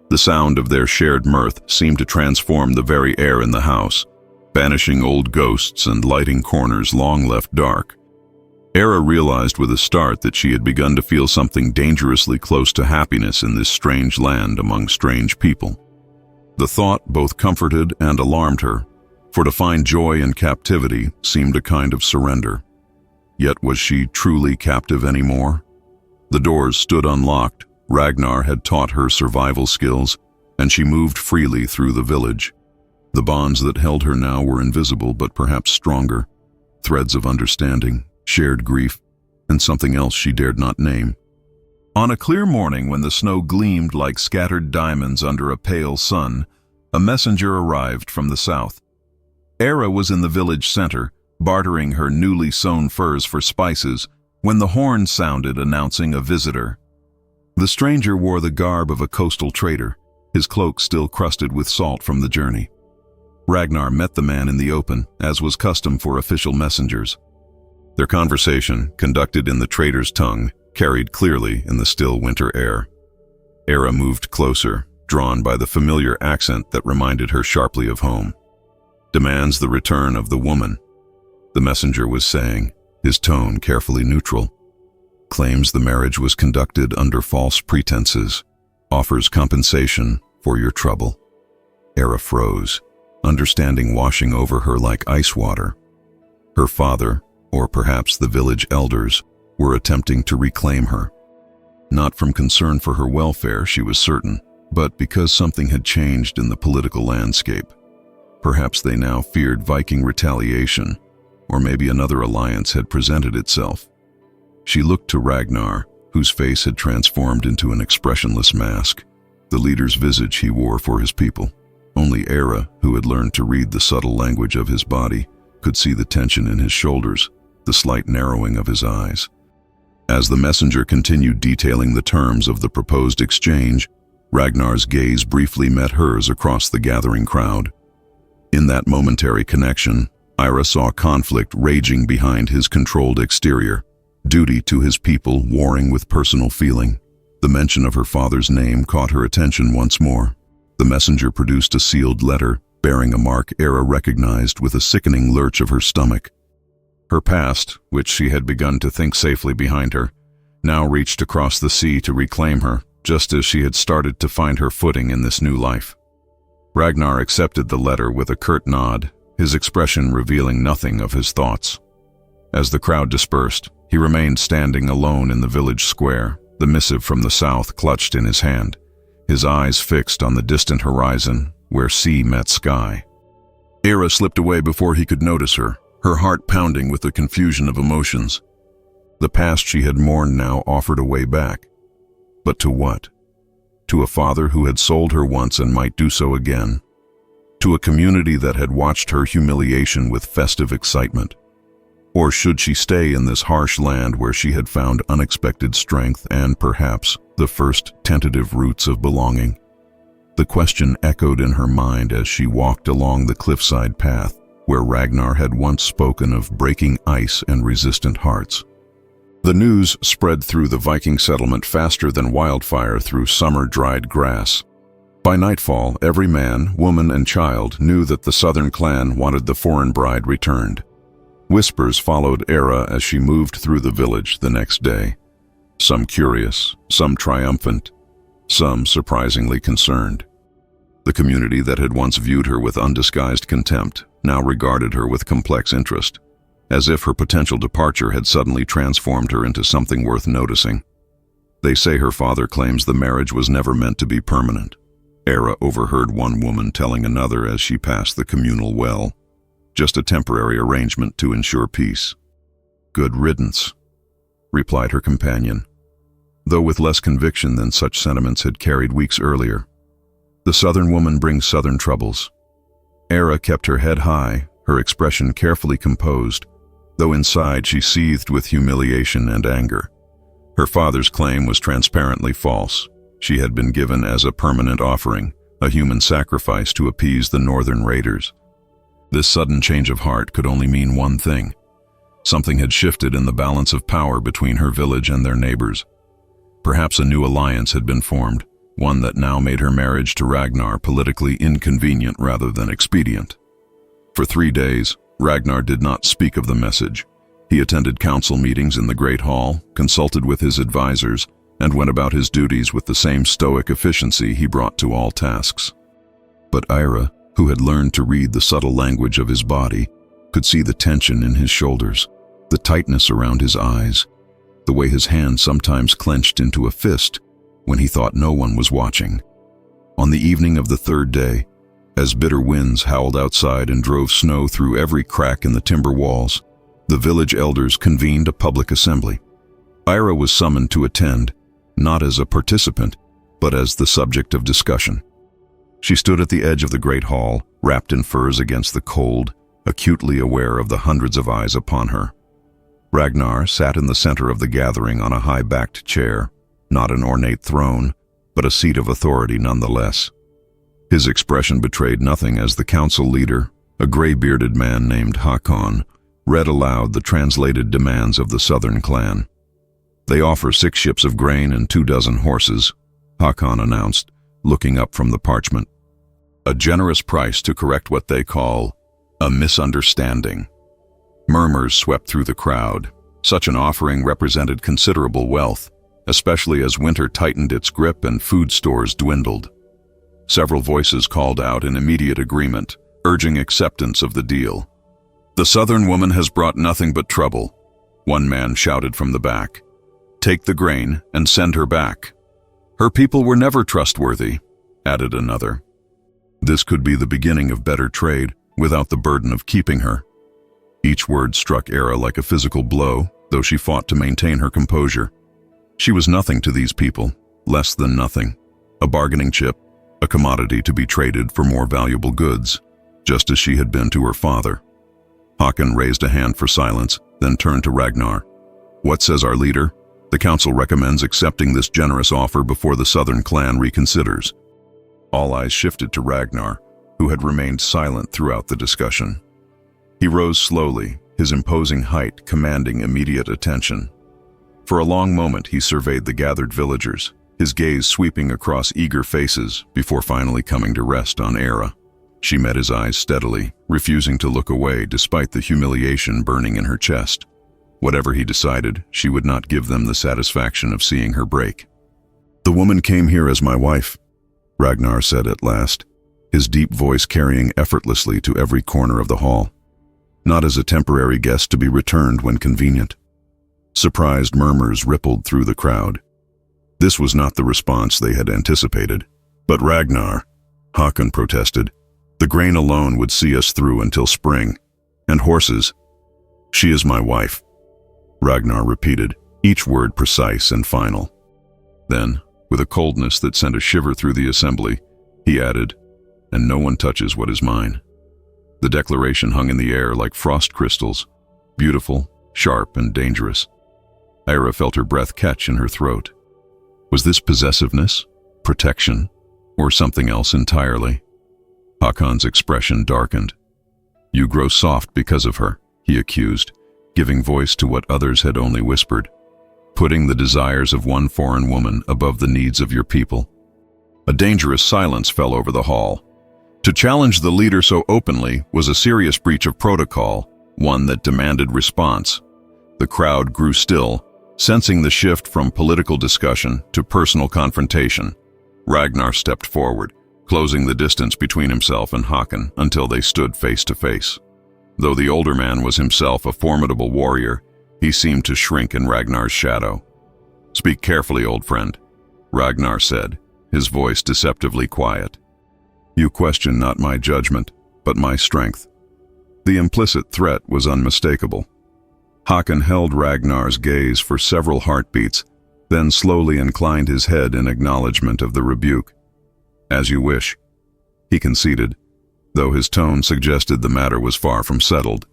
The sound of their shared mirth seemed to transform the very air in the house, banishing old ghosts and lighting corners long left dark. Era realized with a start that she had begun to feel something dangerously close to happiness in this strange land among strange people. The thought both comforted and alarmed her, for to find joy in captivity seemed a kind of surrender. Yet was she truly captive anymore? The doors stood unlocked. Ragnar had taught her survival skills, and she moved freely through the village. The bonds that held her now were invisible but perhaps stronger, threads of understanding, shared grief, and something else she dared not name. On a clear morning when the snow gleamed like scattered diamonds under a pale sun, a messenger arrived from the south. Era was in the village center, bartering her newly sewn furs for spices, when the horn sounded announcing a visitor. The stranger wore the garb of a coastal trader, his cloak still crusted with salt from the journey. Ragnar met the man in the open, as was custom for official messengers. Their conversation, conducted in the trader's tongue, carried clearly in the still winter air. Era moved closer, drawn by the familiar accent that reminded her sharply of home. "Demands the return of the woman," the messenger was saying, his tone carefully neutral. "Claims the marriage was conducted under false pretenses. Offers compensation for your trouble." Era froze, understanding washing over her like ice water. Her father, or perhaps the village elders, were attempting to reclaim her. Not from concern for her welfare, she was certain, but because something had changed in the political landscape. Perhaps they now feared Viking retaliation, or maybe another alliance had presented itself. She looked to Ragnar, whose face had transformed into an expressionless mask, the leader's visage he wore for his people. Only Era, who had learned to read the subtle language of his body, could see the tension in his shoulders, the slight narrowing of his eyes. As the messenger continued detailing the terms of the proposed exchange, Ragnar's gaze briefly met hers across the gathering crowd. In that momentary connection, Ira saw conflict raging behind his controlled exterior, duty to his people warring with personal feeling. The mention of her father's name caught her attention once more. The messenger produced a sealed letter, bearing a mark Ira recognized with a sickening lurch of her stomach. Her past, which she had begun to think safely behind her, now reached across the sea to reclaim her, just as she had started to find her footing in this new life. Ragnar accepted the letter with a curt nod, his expression revealing nothing of his thoughts. As the crowd dispersed, he remained standing alone in the village square, the missive from the south clutched in his hand, his eyes fixed on the distant horizon where sea met sky. Ira slipped away before he could notice her, her heart pounding with a confusion of emotions. The past she had mourned now offered a way back. But to what? To a father who had sold her once and might do so again. To a community that had watched her humiliation with festive excitement. Or should she stay in this harsh land where she had found unexpected strength and, perhaps, the first tentative roots of belonging? The question echoed in her mind as she walked along the cliffside path where Ragnar had once spoken of breaking ice and resistant hearts. The news spread through the Viking settlement faster than wildfire through summer-dried grass. By nightfall, every man, woman, and child knew that the southern clan wanted the foreign bride returned. Whispers followed Ira as she moved through the village the next day. Some curious, some triumphant, some surprisingly concerned. The community that had once viewed her with undisguised contempt now regarded her with complex interest, as if her potential departure had suddenly transformed her into something worth noticing. They say her father claims the marriage was never meant to be permanent. Ira overheard one woman telling another as she passed the communal well, just a temporary arrangement to ensure peace. Good riddance, replied her companion, though with less conviction than such sentiments had carried weeks earlier. The southern woman brings southern troubles. Ira kept her head high, her expression carefully composed, though inside she seethed with humiliation and anger. Her father's claim was transparently false. She had been given as a permanent offering, a human sacrifice to appease the northern raiders. This sudden change of heart could only mean one thing. Something had shifted in the balance of power between her village and their neighbors. Perhaps a new alliance had been formed, one that now made her marriage to Ragnar politically inconvenient rather than expedient. For 3 days, Ragnar did not speak of the message. He attended council meetings in the Great Hall, consulted with his advisors, and went about his duties with the same stoic efficiency he brought to all tasks. But Ira, who had learned to read the subtle language of his body, could see the tension in his shoulders, the tightness around his eyes, the way his hand sometimes clenched into a fist when he thought no one was watching. On the evening of the 3rd day, as bitter winds howled outside and drove snow through every crack in the timber walls, the village elders convened a public assembly. Ira was summoned to attend, not as a participant, but as the subject of discussion. She stood at the edge of the great hall, wrapped in furs against the cold, acutely aware of the hundreds of eyes upon her. Ragnar sat in the center of the gathering on a high-backed chair, not an ornate throne, but a seat of authority nonetheless. His expression betrayed nothing as the council leader, a gray-bearded man named Hakon, read aloud the translated demands of the southern clan. "They offer 6 ships of grain and 24 horses," Hakon announced, looking up from the parchment. "A generous price to correct what they call a misunderstanding." Murmurs swept through the crowd. Such an offering represented considerable wealth, especially as winter tightened its grip and food stores dwindled. Several voices called out in immediate agreement, urging acceptance of the deal. "The southern woman has brought nothing but trouble," one man shouted from the back. "Take the grain and send her back." "Her people were never trustworthy," added another. This could be the beginning of better trade, without the burden of keeping her. Each word struck Ira like a physical blow, though she fought to maintain her composure. She was nothing to these people, less than nothing. A bargaining chip, a commodity to be traded for more valuable goods, just as she had been to her father. Håkon raised a hand for silence, then turned to Ragnar. "What says our leader? The council recommends accepting this generous offer before the southern clan reconsiders." All eyes shifted to Ragnar, who had remained silent throughout the discussion. He rose slowly, his imposing height commanding immediate attention. For a long moment he surveyed the gathered villagers, his gaze sweeping across eager faces before finally coming to rest on Era. She met his eyes steadily, refusing to look away despite the humiliation burning in her chest. Whatever he decided, she would not give them the satisfaction of seeing her break. "The woman came here as my wife," Ragnar said at last, his deep voice carrying effortlessly to every corner of the hall. "Not as a temporary guest to be returned when convenient." Surprised murmurs rippled through the crowd. This was not the response they had anticipated. "But Ragnar," Håkon protested, "the grain alone would see us through until spring. And horses." "She is my wife," Ragnar repeated, each word precise and final. Then, with a coldness that sent a shiver through the assembly, he added, "And no one touches what is mine." The declaration hung in the air like frost crystals, beautiful, sharp, and dangerous. Ira felt her breath catch in her throat. Was this possessiveness, protection, or something else entirely? Håkon's expression darkened. "You grow soft because of her," he accused, giving voice to what others had only whispered, "putting the desires of one foreign woman above the needs of your people." A dangerous silence fell over the hall. To challenge the leader so openly was a serious breach of protocol, one that demanded response. The crowd grew still, sensing the shift from political discussion to personal confrontation. Ragnar stepped forward, closing the distance between himself and Håkon until they stood face to face. Though the older man was himself a formidable warrior, he seemed to shrink in Ragnar's shadow. "Speak carefully, old friend," Ragnar said, his voice deceptively quiet. "You question not my judgment, but my strength." The implicit threat was unmistakable. Håkon held Ragnar's gaze for several heartbeats, then slowly inclined his head in acknowledgement of the rebuke. "As you wish," he conceded, though his tone suggested the matter was far from settled.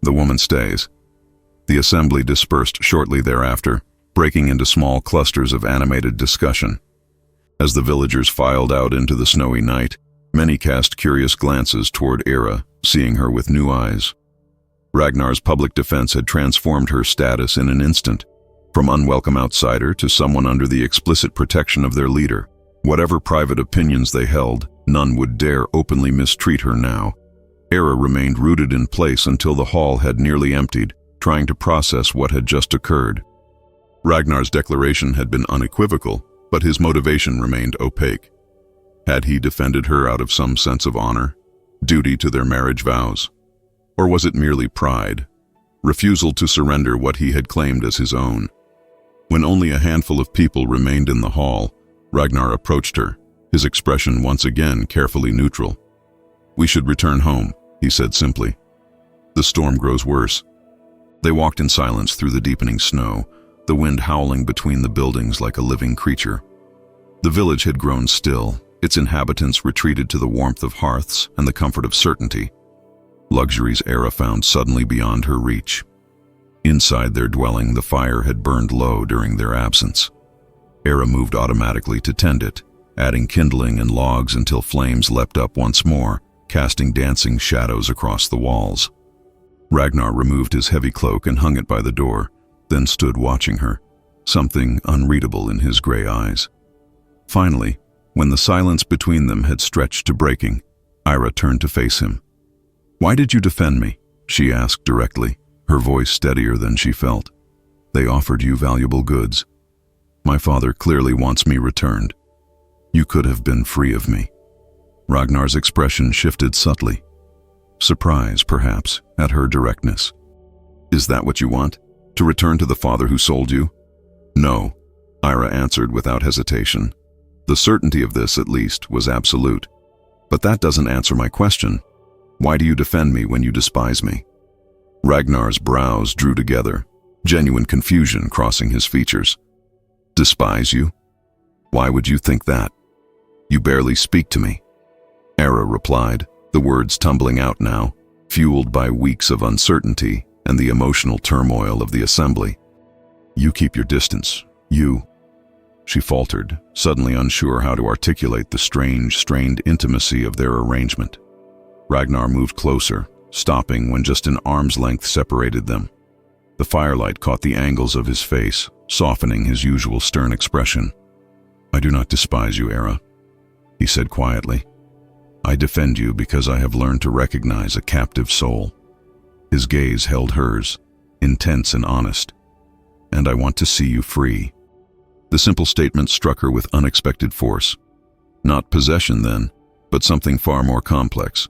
"The woman stays." The assembly dispersed shortly thereafter, breaking into small clusters of animated discussion. As the villagers filed out into the snowy night, many cast curious glances toward Era, seeing her with new eyes. Ragnar's public defense had transformed her status in an instant, from unwelcome outsider to someone under the explicit protection of their leader. Whatever private opinions they held, none would dare openly mistreat her now. Era remained rooted in place until the hall had nearly emptied, trying to process what had just occurred. Ragnar's declaration had been unequivocal, but his motivation remained opaque. Had he defended her out of some sense of honor, duty to their marriage vows? Or was it merely pride, refusal to surrender what he had claimed as his own? When only a handful of people remained in the hall, Ragnar approached her, his expression once again carefully neutral. "We should return home," he said simply. "The storm grows worse." They walked in silence through the deepening snow, the wind howling between the buildings like a living creature. The village had grown still, its inhabitants retreated to the warmth of hearths and the comfort of certainty. Luxuries Era found suddenly beyond her reach. Inside their dwelling, the fire had burned low during their absence. Era moved automatically to tend it, adding kindling and logs until flames leapt up once more, casting dancing shadows across the walls. Ragnar removed his heavy cloak and hung it by the door, then stood watching her, something unreadable in his gray eyes. Finally, when the silence between them had stretched to breaking, Ira turned to face him. "Why did you defend me?" she asked directly, her voice steadier than she felt. "They offered you valuable goods. My father clearly wants me returned. You could have been free of me." Ragnar's expression shifted subtly. Surprise, perhaps, at her directness. "Is that what you want? To return to the father who sold you?" "No," Ira answered without hesitation. The certainty of this, at least, was absolute. "But that doesn't answer my question. Why do you defend me when you despise me?" Ragnar's brows drew together, genuine confusion crossing his features. "Despise you? Why would you think that? You barely speak to me." Era replied, the words tumbling out now, fueled by weeks of uncertainty and the emotional turmoil of the assembly. "You keep your distance. You—" She faltered, suddenly unsure how to articulate the strange, strained intimacy of their arrangement. Ragnar moved closer, stopping when just an arm's length separated them. The firelight caught the angles of his face, softening his usual stern expression. "I do not despise you, Era," he said quietly. "I defend you because I have learned to recognize a captive soul." His gaze held hers, intense and honest. "And I want to see you free." The simple statement struck her with unexpected force. Not possession then, but something far more complex.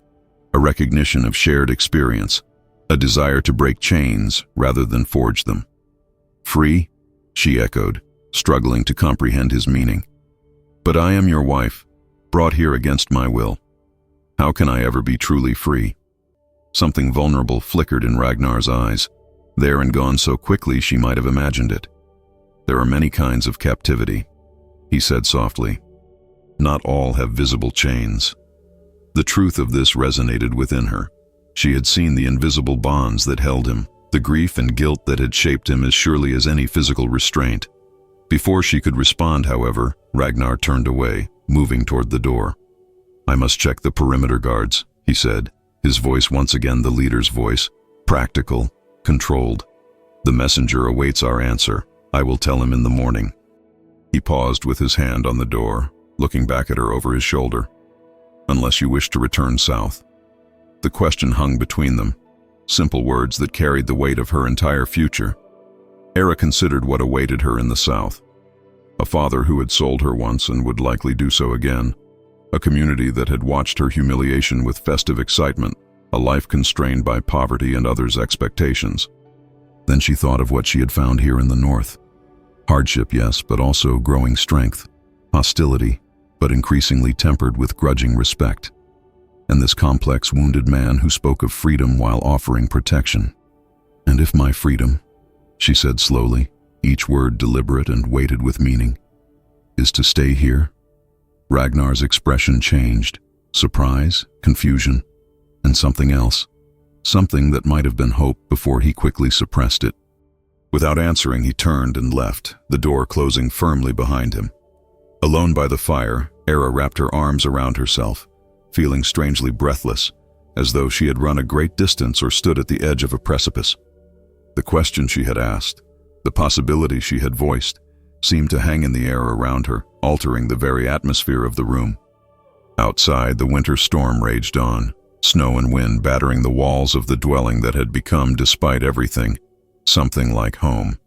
A recognition of shared experience, a desire to break chains rather than forge them. "Free?" she echoed, struggling to comprehend his meaning. "But I am your wife, brought here against my will. How can I ever be truly free?" Something vulnerable flickered in Ragnar's eyes, there and gone so quickly she might have imagined it. "There are many kinds of captivity," he said softly. "Not all have visible chains." The truth of this resonated within her. She had seen the invisible bonds that held him, the grief and guilt that had shaped him as surely as any physical restraint. Before she could respond, however, Ragnar turned away, moving toward the door. "I must check the perimeter guards," he said, his voice once again the leader's voice, practical, controlled. "The messenger awaits our answer. I will tell him in the morning." He paused with his hand on the door, looking back at her over his shoulder. "Unless you wish to return south." The question hung between them, simple words that carried the weight of her entire future. Era considered what awaited her in the south. A father who had sold her once and would likely do so again. A community that had watched her humiliation with festive excitement, a life constrained by poverty and others' expectations. Then she thought of what she had found here in the north. Hardship, yes, but also growing strength. Hostility, but increasingly tempered with grudging respect. And this complex, wounded man who spoke of freedom while offering protection. "And if my freedom," she said slowly, each word deliberate and weighted with meaning, "is to stay here?" Ragnar's expression changed. Surprise, confusion, and something else. Something that might have been hope before he quickly suppressed it. Without answering, he turned and left, the door closing firmly behind him. Alone by the fire, Era wrapped her arms around herself, feeling strangely breathless, as though she had run a great distance or stood at the edge of a precipice. The question she had asked, the possibility she had voiced, seemed to hang in the air around her, altering the very atmosphere of the room. Outside, the winter storm raged on, snow and wind battering the walls of the dwelling that had become, despite everything, something like home.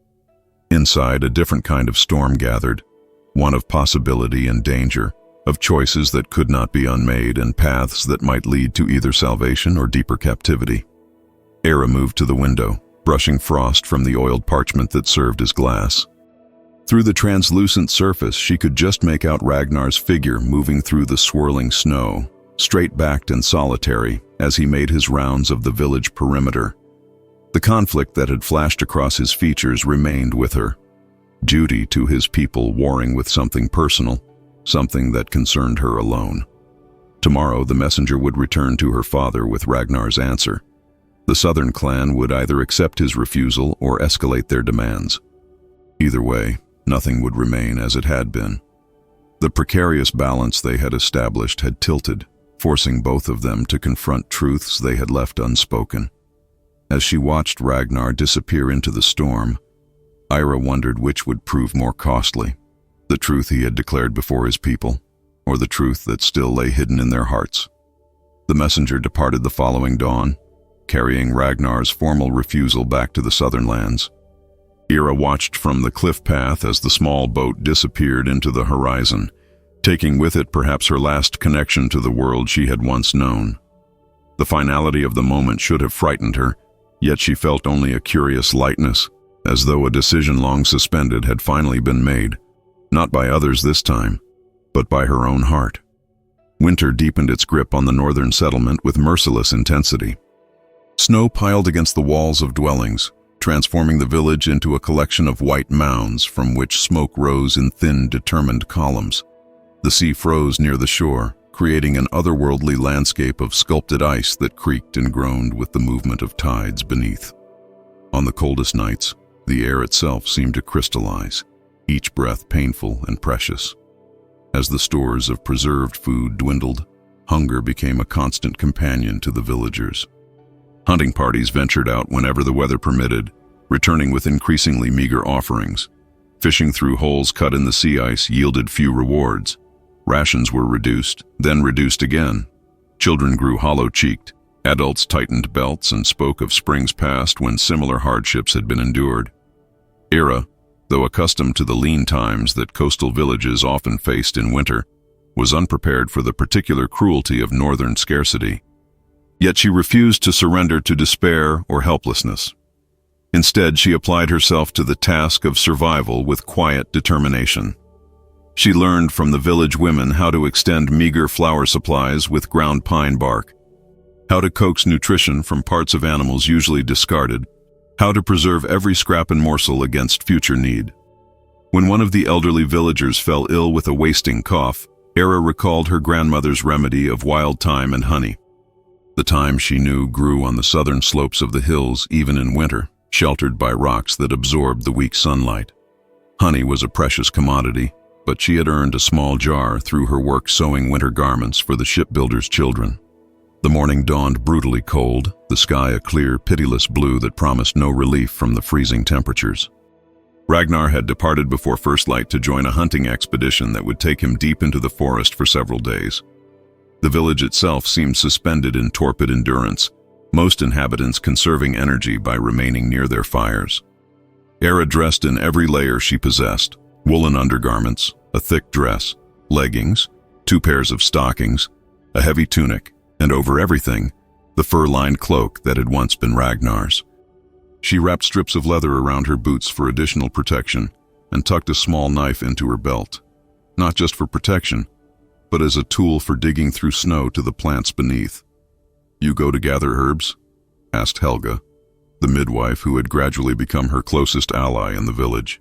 Inside, a different kind of storm gathered, one of possibility and danger, of choices that could not be unmade and paths that might lead to either salvation or deeper captivity. Era moved to the window, brushing frost from the oiled parchment that served as glass. Through the translucent surface, she could just make out Ragnar's figure moving through the swirling snow, straight-backed and solitary, as he made his rounds of the village perimeter. The conflict that had flashed across his features remained with her. Duty to his people warring with something personal, something that concerned her alone. Tomorrow, the messenger would return to her father with Ragnar's answer. The southern clan would either accept his refusal or escalate their demands. Either way, nothing would remain as it had been. The precarious balance they had established had tilted, forcing both of them to confront truths they had left unspoken. As she watched Ragnar disappear into the storm, Ira wondered which would prove more costly, the truth he had declared before his people, or the truth that still lay hidden in their hearts. The messenger departed the following dawn, carrying Ragnar's formal refusal back to the southern lands. Ira watched from the cliff path as the small boat disappeared into the horizon, taking with it perhaps her last connection to the world she had once known. The finality of the moment should have frightened her, yet she felt only a curious lightness, as though a decision long suspended had finally been made, not by others this time, but by her own heart. Winter deepened its grip on the northern settlement with merciless intensity. Snow piled against the walls of dwellings, transforming the village into a collection of white mounds from which smoke rose in thin, determined columns. The sea froze near the shore, creating an otherworldly landscape of sculpted ice that creaked and groaned with the movement of tides beneath. On the coldest nights, the air itself seemed to crystallize, each breath painful and precious. As the stores of preserved food dwindled, hunger became a constant companion to the villagers. Hunting parties ventured out whenever the weather permitted, returning with increasingly meager offerings. Fishing through holes cut in the sea ice yielded few rewards. Rations were reduced, then reduced again. Children grew hollow-cheeked. Adults tightened belts and spoke of springs past when similar hardships had been endured. Era, though accustomed to the lean times that coastal villages often faced in winter, was unprepared for the particular cruelty of northern scarcity. Yet she refused to surrender to despair or helplessness. Instead, she applied herself to the task of survival with quiet determination. She learned from the village women how to extend meager flour supplies with ground pine bark, how to coax nutrition from parts of animals usually discarded, how to preserve every scrap and morsel against future need. When one of the elderly villagers fell ill with a wasting cough, Era recalled her grandmother's remedy of wild thyme and honey. The thyme, she knew, grew on the southern slopes of the hills even in winter, sheltered by rocks that absorbed the weak sunlight. Honey was a precious commodity, but she had earned a small jar through her work sewing winter garments for the shipbuilders' children. The morning dawned brutally cold, the sky a clear, pitiless blue that promised no relief from the freezing temperatures. Ragnar had departed before first light to join a hunting expedition that would take him deep into the forest for several days. The village itself seemed suspended in torpid endurance, most inhabitants conserving energy by remaining near their fires. Era dressed in every layer she possessed: woolen undergarments, a thick dress, leggings, 2 pairs of stockings, a heavy tunic, and over everything, the fur-lined cloak that had once been Ragnar's. She wrapped strips of leather around her boots for additional protection and tucked a small knife into her belt, not just for protection, but as a tool for digging through snow to the plants beneath. "You go to gather herbs?" asked Helga, the midwife who had gradually become her closest ally in the village.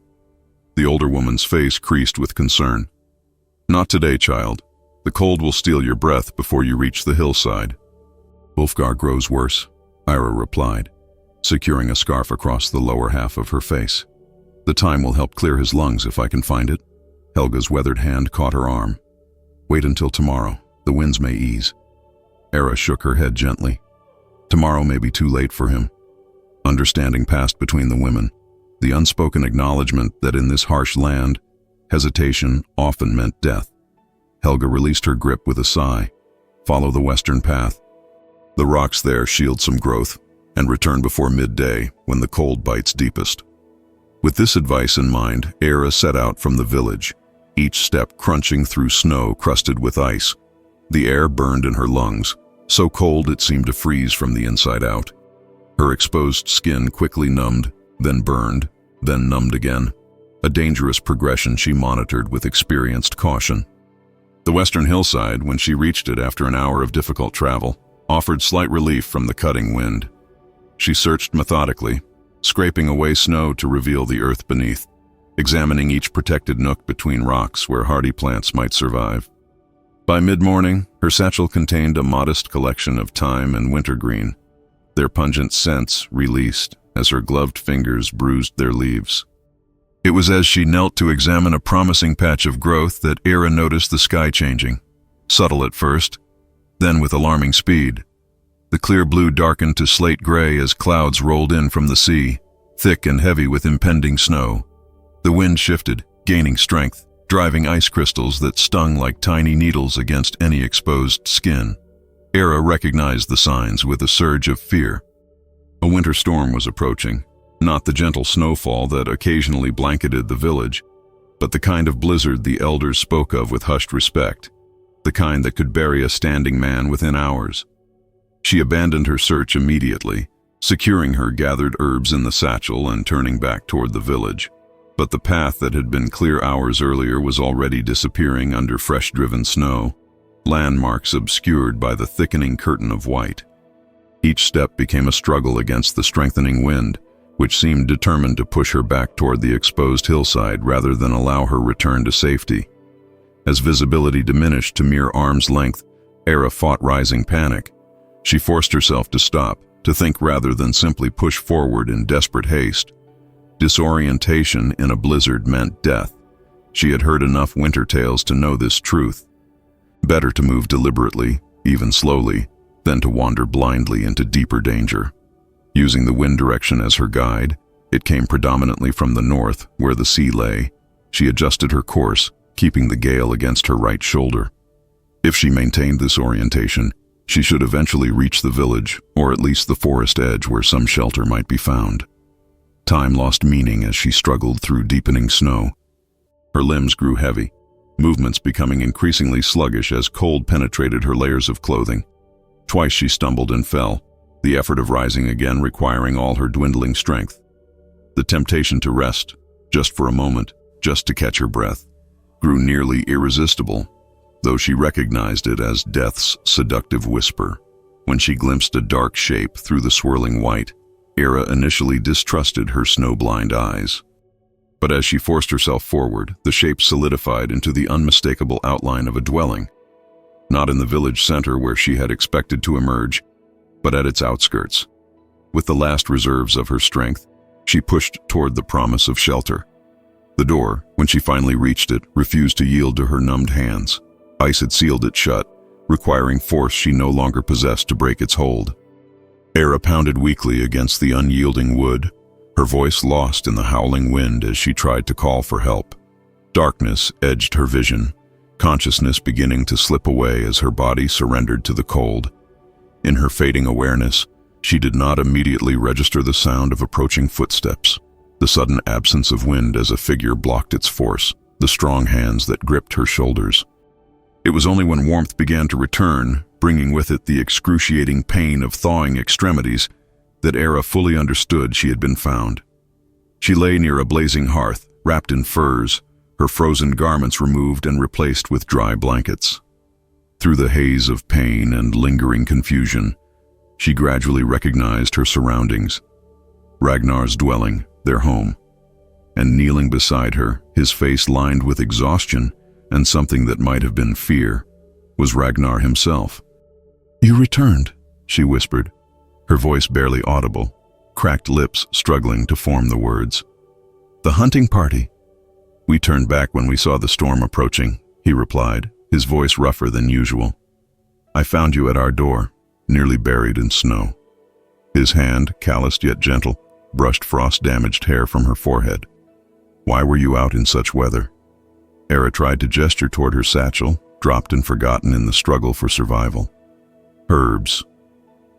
The older woman's face creased with concern. "Not today, child. The cold will steal your breath before you reach the hillside." "Ulfgar grows worse," Ira replied, securing a scarf across the lower half of her face. "The time will help clear his lungs if I can find it." Helga's weathered hand caught her arm. "Wait until tomorrow. The winds may ease." Era shook her head gently. Tomorrow may be too late for him. Understanding passed between the women, the unspoken acknowledgement that in this harsh land, hesitation often meant death. Helga released her grip with a sigh. "Follow the western path. The rocks there shield some growth, and return before midday when the cold bites deepest." With this advice in mind, Era set out from the village, each step crunching through snow crusted with ice. The air burned in her lungs, so cold it seemed to freeze from the inside out. Her exposed skin quickly numbed, then burned, then numbed again, a dangerous progression she monitored with experienced caution. The western hillside, when she reached it after an hour of difficult travel, offered slight relief from the cutting wind. She searched methodically, scraping away snow to reveal the earth beneath, examining each protected nook between rocks where hardy plants might survive. By mid-morning, her satchel contained a modest collection of thyme and wintergreen, their pungent scents released as her gloved fingers bruised their leaves. It was as she knelt to examine a promising patch of growth that Era noticed the sky changing, subtle at first, then with alarming speed. The clear blue darkened to slate gray as clouds rolled in from the sea, thick and heavy with impending snow. The wind shifted, gaining strength, driving ice crystals that stung like tiny needles against any exposed skin. Era recognized the signs with a surge of fear. A winter storm was approaching, not the gentle snowfall that occasionally blanketed the village, but the kind of blizzard the elders spoke of with hushed respect, the kind that could bury a standing man within hours. She abandoned her search immediately, securing her gathered herbs in the satchel and turning back toward the village. But the path that had been clear hours earlier was already disappearing under fresh-driven snow, landmarks obscured by the thickening curtain of white. Each step became a struggle against the strengthening wind, which seemed determined to push her back toward the exposed hillside rather than allow her return to safety. As visibility diminished to mere arm's length, Era fought rising panic. She forced herself to stop, to think rather than simply push forward in desperate haste. Disorientation in a blizzard meant death. She had heard enough winter tales to know this truth. Better to move deliberately, even slowly, than to wander blindly into deeper danger. Using the wind direction as her guide, it came predominantly from the north, where the sea lay. She adjusted her course, keeping the gale against her right shoulder. If she maintained this orientation, she should eventually reach the village, or at least the forest edge where some shelter might be found. Time lost meaning as she struggled through deepening snow. Her limbs grew heavy, movements becoming increasingly sluggish as cold penetrated her layers of clothing. Twice she stumbled and fell, the effort of rising again requiring all her dwindling strength. The temptation to rest, just for a moment, just to catch her breath, grew nearly irresistible, though she recognized it as death's seductive whisper. When she glimpsed a dark shape through the swirling white, Era initially distrusted her snow-blind eyes. But as she forced herself forward, the shape solidified into the unmistakable outline of a dwelling. Not in the village center where she had expected to emerge, but at its outskirts. With the last reserves of her strength, she pushed toward the promise of shelter. The door, when she finally reached it, refused to yield to her numbed hands. Ice had sealed it shut, requiring force she no longer possessed to break its hold. Era pounded weakly against the unyielding wood, her voice lost in the howling wind as she tried to call for help. Darkness edged her vision, consciousness beginning to slip away as her body surrendered to the cold. In her fading awareness, she did not immediately register the sound of approaching footsteps, the sudden absence of wind as a figure blocked its force, the strong hands that gripped her shoulders. It was only when warmth began to return, bringing with it the excruciating pain of thawing extremities, that Era fully understood she had been found. She lay near a blazing hearth, wrapped in furs, her frozen garments removed and replaced with dry blankets. Through the haze of pain and lingering confusion, she gradually recognized her surroundings. Ragnar's dwelling, their home. And kneeling beside her, his face lined with exhaustion and something that might have been fear, was Ragnar himself. "You returned," she whispered, her voice barely audible, cracked lips struggling to form the words. "The hunting party." "We turned back when we saw the storm approaching," he replied, his voice rougher than usual. "I found you at our door, nearly buried in snow." His hand, calloused yet gentle, brushed frost-damaged hair from her forehead. "Why were you out in such weather?" Era tried to gesture toward her satchel, dropped and forgotten in the struggle for survival. "Herbs.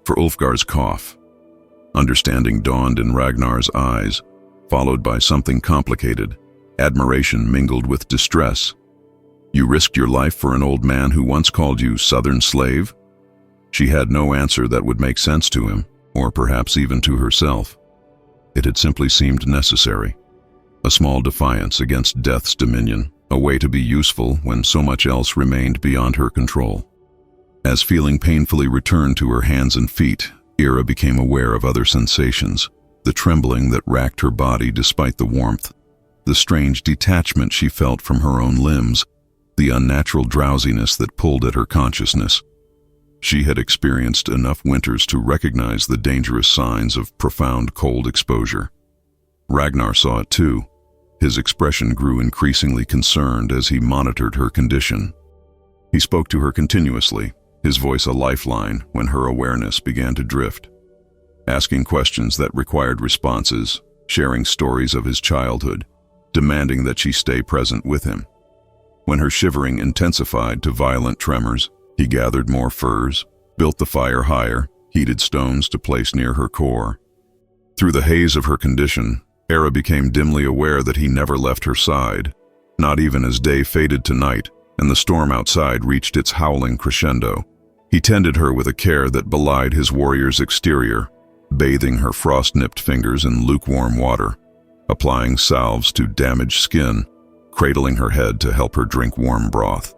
For Ulfgar's cough." Understanding dawned in Ragnar's eyes, followed by something complicated, admiration mingled with distress. "You risked your life for an old man who once called you southern slave?" She had no answer that would make sense to him, or perhaps even to herself. It had simply seemed necessary. A small defiance against death's dominion, a way to be useful when so much else remained beyond her control. As feeling painfully returned to her hands and feet, Era became aware of other sensations, the trembling that racked her body despite the warmth, the strange detachment she felt from her own limbs, the unnatural drowsiness that pulled at her consciousness. She had experienced enough winters to recognize the dangerous signs of profound cold exposure. Ragnar saw it too. His expression grew increasingly concerned as he monitored her condition. He spoke to her continuously, his voice a lifeline when her awareness began to drift. Asking questions that required responses, sharing stories of his childhood, demanding that she stay present with him. When her shivering intensified to violent tremors, he gathered more furs, built the fire higher, heated stones to place near her core. Through the haze of her condition, Era became dimly aware that he never left her side, not even as day faded to night and the storm outside reached its howling crescendo. He tended her with a care that belied his warrior's exterior, bathing her frost-nipped fingers in lukewarm water, applying salves to damaged skin, cradling her head to help her drink warm broth.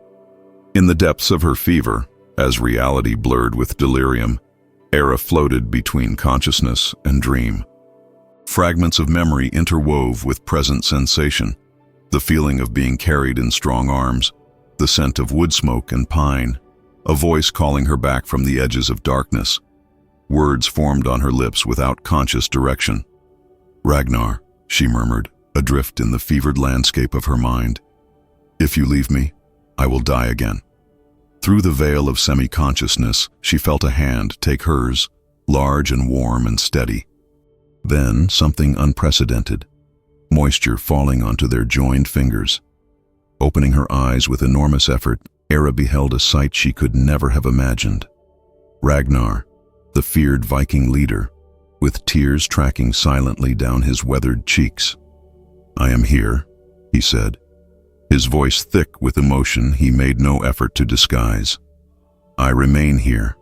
In the depths of her fever, as reality blurred with delirium, Era floated between consciousness and dream. Fragments of memory interwove with present sensation, the feeling of being carried in strong arms, the scent of wood smoke and pine, a voice calling her back from the edges of darkness. Words formed on her lips without conscious direction. "Ragnar," she murmured, adrift in the fevered landscape of her mind. "If you leave me, I will die again." Through the veil of semi-consciousness, she felt a hand take hers, large and warm and steady. Then something unprecedented, moisture falling onto their joined fingers. Opening her eyes with enormous effort, Era beheld a sight she could never have imagined. Ragnar, the feared Viking leader, with tears tracking silently down his weathered cheeks. "I am here," he said, his voice thick with emotion he made no effort to disguise. "I remain here."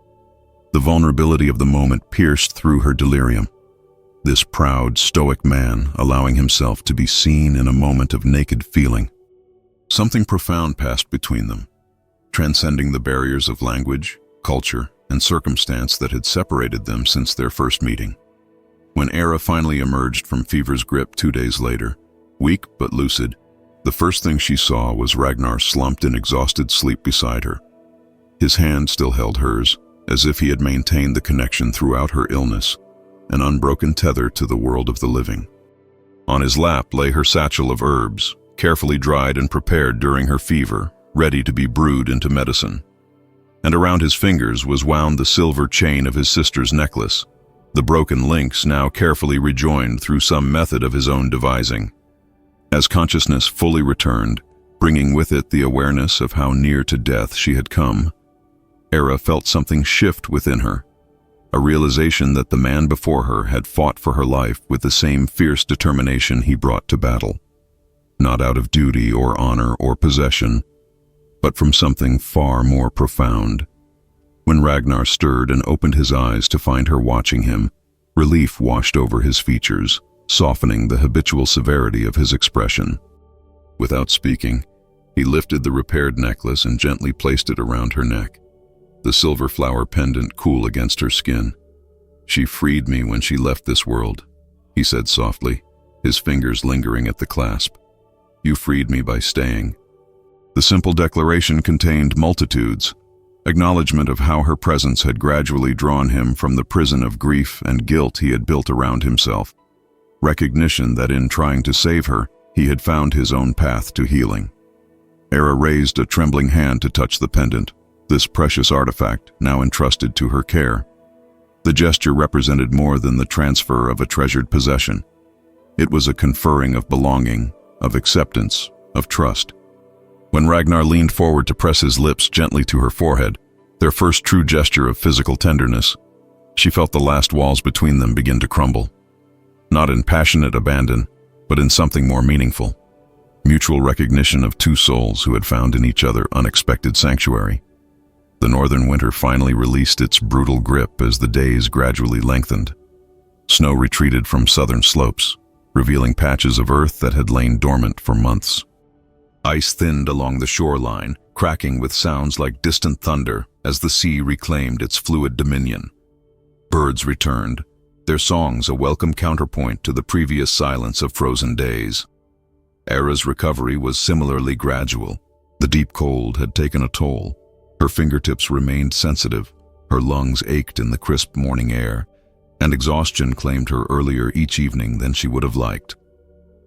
The vulnerability of the moment pierced through her delirium. This proud, stoic man allowing himself to be seen in a moment of naked feeling. Something profound passed between them, transcending the barriers of language, culture, and circumstance that had separated them since their first meeting. When Era finally emerged from fever's grip 2 days later, weak but lucid, the first thing she saw was Ragnar slumped in exhausted sleep beside her. His hand still held hers, as if he had maintained the connection throughout her illness, an unbroken tether to the world of the living. On his lap lay her satchel of herbs, carefully dried and prepared during her fever, ready to be brewed into medicine. And around his fingers was wound the silver chain of his sister's necklace, the broken links now carefully rejoined through some method of his own devising. As consciousness fully returned, bringing with it the awareness of how near to death she had come, Era felt something shift within her, a realization that the man before her had fought for her life with the same fierce determination he brought to battle, not out of duty or honor or possession, but from something far more profound. When Ragnar stirred and opened his eyes to find her watching him, relief washed over his features, softening the habitual severity of his expression. Without speaking, he lifted the repaired necklace and gently placed it around her neck, the silver flower pendant cool against her skin. "She freed me when she left this world," he said softly, his fingers lingering at the clasp. "You freed me by staying." The simple declaration contained multitudes, acknowledgement of how her presence had gradually drawn him from the prison of grief and guilt he had built around himself, recognition that in trying to save her, he had found his own path to healing. Era raised a trembling hand to touch the pendant, this precious artifact now entrusted to her care. The gesture represented more than the transfer of a treasured possession. It was a conferring of belonging, of acceptance, of trust. When Ragnar leaned forward to press his lips gently to her forehead, their first true gesture of physical tenderness, she felt the last walls between them begin to crumble. Not in passionate abandon, but in something more meaningful. Mutual recognition of two souls who had found in each other unexpected sanctuary. The northern winter finally released its brutal grip as the days gradually lengthened. Snow retreated from southern slopes, revealing patches of earth that had lain dormant for months. Ice thinned along the shoreline, cracking with sounds like distant thunder as the sea reclaimed its fluid dominion. Birds returned, their songs a welcome counterpoint to the previous silence of frozen days. Era's recovery was similarly gradual. The deep cold had taken a toll. Her fingertips remained sensitive, her lungs ached in the crisp morning air, and exhaustion claimed her earlier each evening than she would have liked.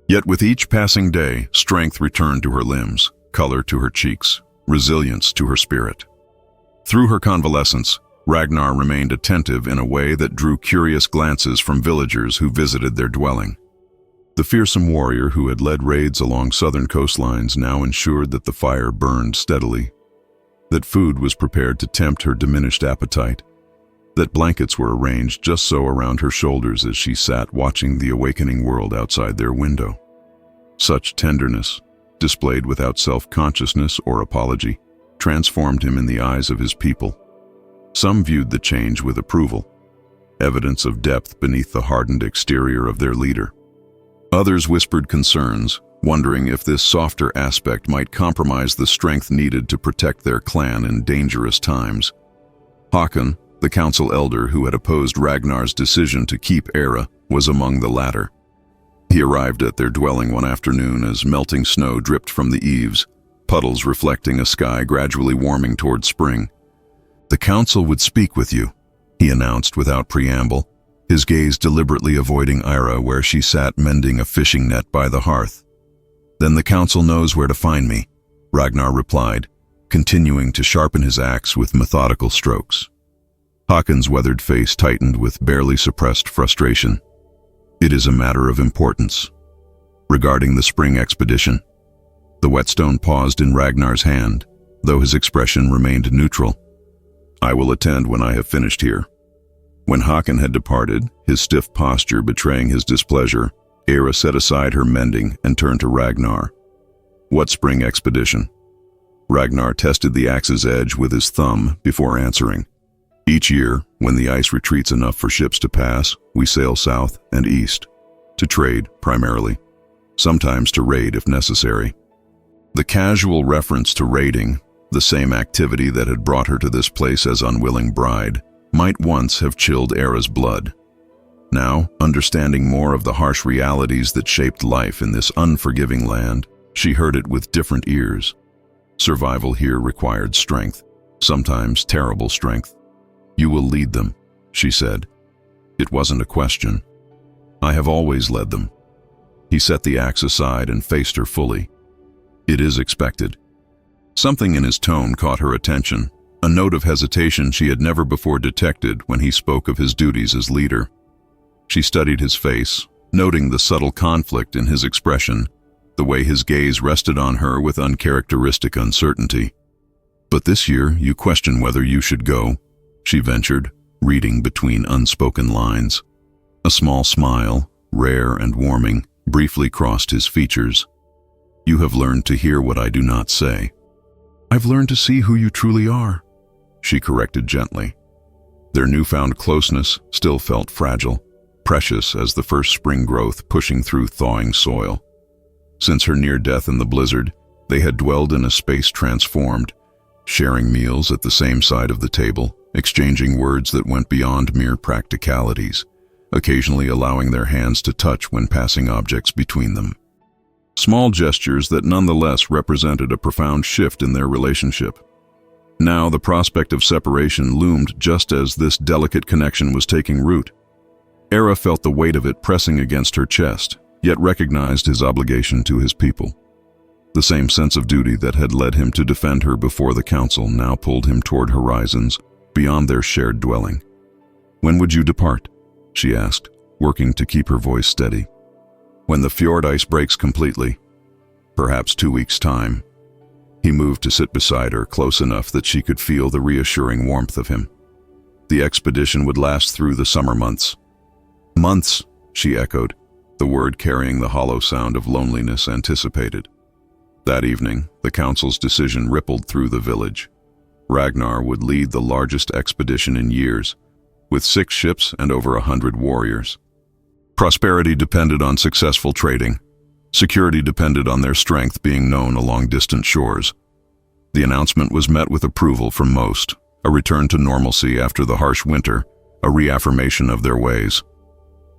Yet with each passing day, strength returned to her limbs, color to her cheeks, resilience to her spirit. Through her convalescence, Ragnar remained attentive in a way that drew curious glances from villagers who visited their dwelling. The fearsome warrior who had led raids along southern coastlines now ensured that the fire burned steadily, that food was prepared to tempt her diminished appetite, that blankets were arranged just so around her shoulders as she sat watching the awakening world outside their window. Such tenderness, displayed without self-consciousness or apology, transformed him in the eyes of his people. Some viewed the change with approval, evidence of depth beneath the hardened exterior of their leader. Others whispered concerns, wondering if this softer aspect might compromise the strength needed to protect their clan in dangerous times. Håkon, the council elder who had opposed Ragnar's decision to keep Era, was among the latter. He arrived at their dwelling one afternoon as melting snow dripped from the eaves, puddles reflecting a sky gradually warming toward spring. "The council would speak with you," he announced without preamble, his gaze deliberately avoiding Ira where she sat mending a fishing net by the hearth. "Then the council knows where to find me," Ragnar replied, continuing to sharpen his axe with methodical strokes. Håkon's weathered face tightened with barely suppressed frustration. It is a matter of importance. Regarding the spring expedition, the whetstone paused in Ragnar's hand, though his expression remained neutral. I will attend when I have finished here. When Håkon had departed, his stiff posture betraying his displeasure, Eira set aside her mending and turned to Ragnar. What spring expedition? Ragnar tested the axe's edge with his thumb before answering. Each year, when the ice retreats enough for ships to pass, we sail south and east, to trade primarily, sometimes to raid if necessary. The casual reference to raiding, the same activity that had brought her to this place as unwilling bride, might once have chilled Eira's blood. Now, understanding more of the harsh realities that shaped life in this unforgiving land, she heard it with different ears. Survival here required strength, sometimes terrible strength. You will lead them, she said. It wasn't a question. I have always led them. He set the axe aside and faced her fully. It is expected. Something in his tone caught her attention, a note of hesitation she had never before detected when he spoke of his duties as leader. She studied his face, noting the subtle conflict in his expression, the way his gaze rested on her with uncharacteristic uncertainty. But this year you question whether you should go, she ventured, reading between unspoken lines. A small smile, rare and warming, briefly crossed his features. You have learned to hear what I do not say. I've learned to see who you truly are, she corrected gently. Their newfound closeness still felt fragile, precious as the first spring growth pushing through thawing soil. Since her near death in the blizzard, they had dwelled in a space transformed, sharing meals at the same side of the table, exchanging words that went beyond mere practicalities, occasionally allowing their hands to touch when passing objects between them. Small gestures that nonetheless represented a profound shift in their relationship. Now the prospect of separation loomed just as this delicate connection was taking root. Eira felt the weight of it pressing against her chest, yet recognized his obligation to his people. The same sense of duty that had led him to defend her before the council now pulled him toward horizons beyond their shared dwelling. When would you depart? She asked, working to keep her voice steady. When the fjord ice breaks completely. Perhaps 2 weeks' time. He moved to sit beside her, close enough that she could feel the reassuring warmth of him. The expedition would last through the summer months. Months, she echoed, the word carrying the hollow sound of loneliness anticipated. That evening, the council's decision rippled through the village. Ragnar would lead the largest expedition in years, with 6 ships and over 100 warriors. Prosperity depended on successful trading. Security depended on their strength being known along distant shores. The announcement was met with approval from most, a return to normalcy after the harsh winter, a reaffirmation of their ways.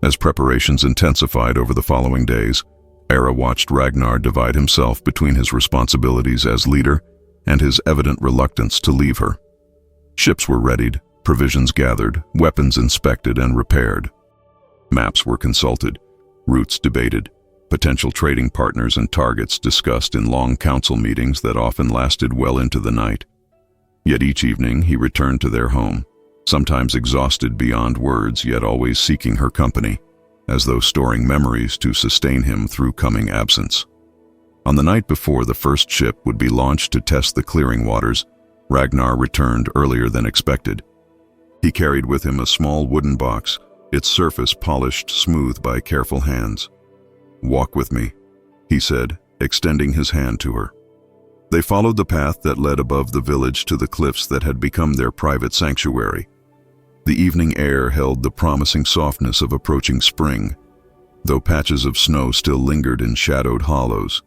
As preparations intensified over the following days, Eira watched Ragnar divide himself between his responsibilities as leader and his evident reluctance to leave her. Ships were readied, provisions gathered, weapons inspected and repaired. Maps were consulted, routes debated, potential trading partners and targets discussed in long council meetings that often lasted well into the night. Yet each evening he returned to their home, sometimes exhausted beyond words, yet always seeking her company, as though storing memories to sustain him through coming absence. On the night before the first ship would be launched to test the clearing waters, Ragnar returned earlier than expected. He carried with him a small wooden box, its surface polished smooth by careful hands. Walk with me, he said, extending his hand to her. They followed the path that led above the village to the cliffs that had become their private sanctuary. The evening air held the promising softness of approaching spring, though patches of snow still lingered in shadowed hollows.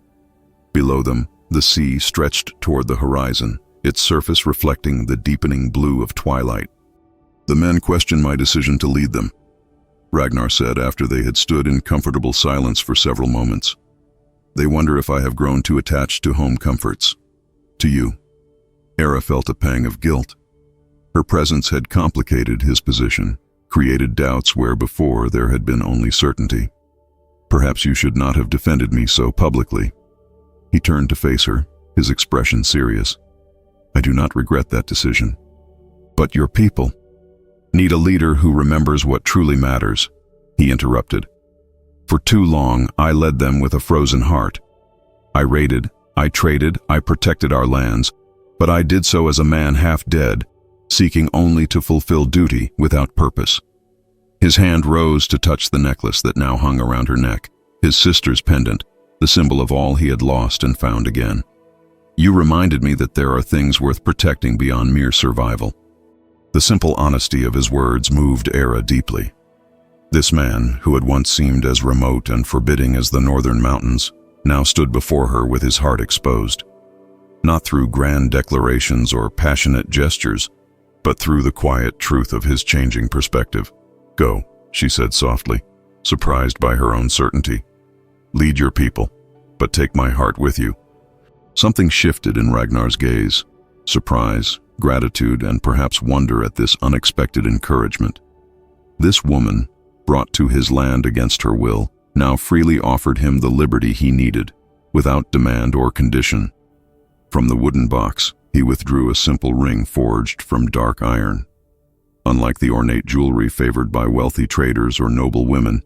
Below them, the sea stretched toward the horizon, its surface reflecting the deepening blue of twilight. The men questioned my decision to lead them, Ragnar said after they had stood in comfortable silence for several moments. They wonder if I have grown too attached to home comforts. To you. Eira felt a pang of guilt. Her presence had complicated his position, created doubts where before there had been only certainty. Perhaps you should not have defended me so publicly. He turned to face her, his expression serious. I do not regret that decision. But your people need a leader who remembers what truly matters, he interrupted. For too long, I led them with a frozen heart. I raided, I traded, I protected our lands, but I did so as a man half dead, seeking only to fulfill duty without purpose. His hand rose to touch the necklace that now hung around her neck, his sister's pendant, the symbol of all he had lost and found again. You reminded me that there are things worth protecting beyond mere survival. The simple honesty of his words moved Era deeply. This man, who had once seemed as remote and forbidding as the northern mountains, now stood before her with his heart exposed. Not through grand declarations or passionate gestures, but through the quiet truth of his changing perspective. "Go," she said softly, surprised by her own certainty. "Lead your people, but take my heart with you." Something shifted in Ragnar's gaze, surprise, gratitude, and perhaps wonder at this unexpected encouragement. This woman, brought to his land against her will, now freely offered him the liberty he needed, without demand or condition. From the wooden box, he withdrew a simple ring forged from dark iron. Unlike the ornate jewelry favored by wealthy traders or noble women,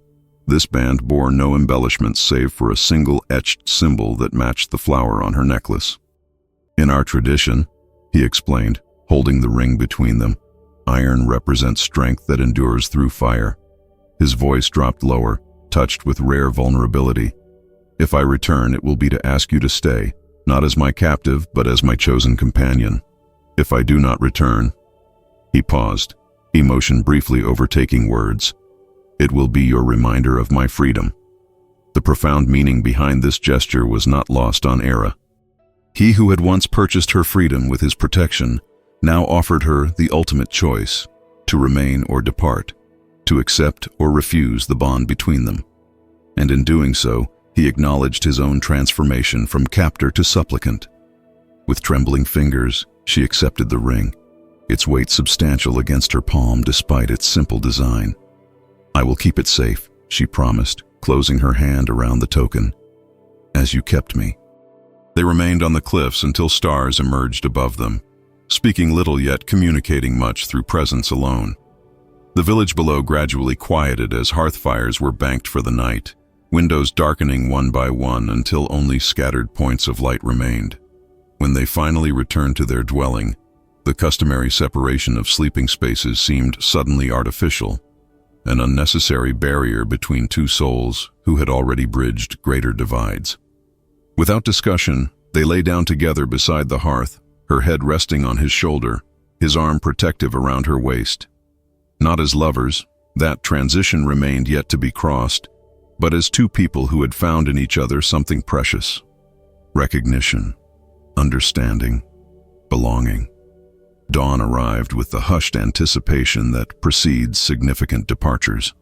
this band bore no embellishments save for a single etched symbol that matched the flower on her necklace. "In our tradition," he explained, holding the ring between them, "iron represents strength that endures through fire." His voice dropped lower, touched with rare vulnerability. "If I return, it will be to ask you to stay, not as my captive, but as my chosen companion. If I do not return—" He paused, emotion briefly overtaking words. "It will be your reminder of my freedom." The profound meaning behind this gesture was not lost on Era. He who had once purchased her freedom with his protection now offered her the ultimate choice, to remain or depart, to accept or refuse the bond between them. And in doing so, he acknowledged his own transformation from captor to supplicant. With trembling fingers, she accepted the ring, its weight substantial against her palm despite its simple design. "I will keep it safe," she promised, closing her hand around the token. "As you kept me." They remained on the cliffs until stars emerged above them, speaking little yet communicating much through presence alone. The village below gradually quieted as hearth fires were banked for the night, windows darkening one by one until only scattered points of light remained. When they finally returned to their dwelling, the customary separation of sleeping spaces seemed suddenly artificial, an unnecessary barrier between two souls who had already bridged greater divides. Without discussion, they lay down together beside the hearth, her head resting on his shoulder, his arm protective around her waist. Not as lovers, that transition remained yet to be crossed, but as two people who had found in each other something precious: recognition, understanding, belonging. Dawn arrived with the hushed anticipation that precedes significant departures.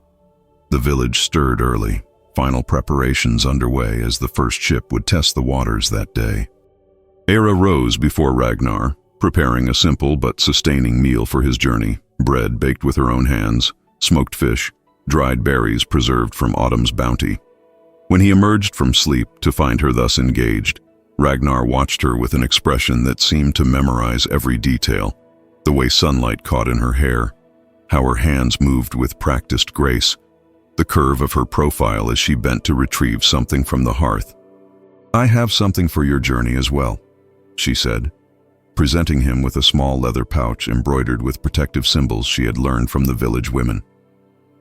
The village stirred early, final preparations underway as the first ship would test the waters that day. Era rose before Ragnar, preparing a simple but sustaining meal for his journey: bread baked with her own hands, smoked fish, dried berries preserved from autumn's bounty. When he emerged from sleep to find her thus engaged, Ragnar watched her with an expression that seemed to memorize every detail: the way sunlight caught in her hair, how her hands moved with practiced grace, the curve of her profile as she bent to retrieve something from the hearth. "I have something for your journey as well," she said, presenting him with a small leather pouch embroidered with protective symbols she had learned from the village women.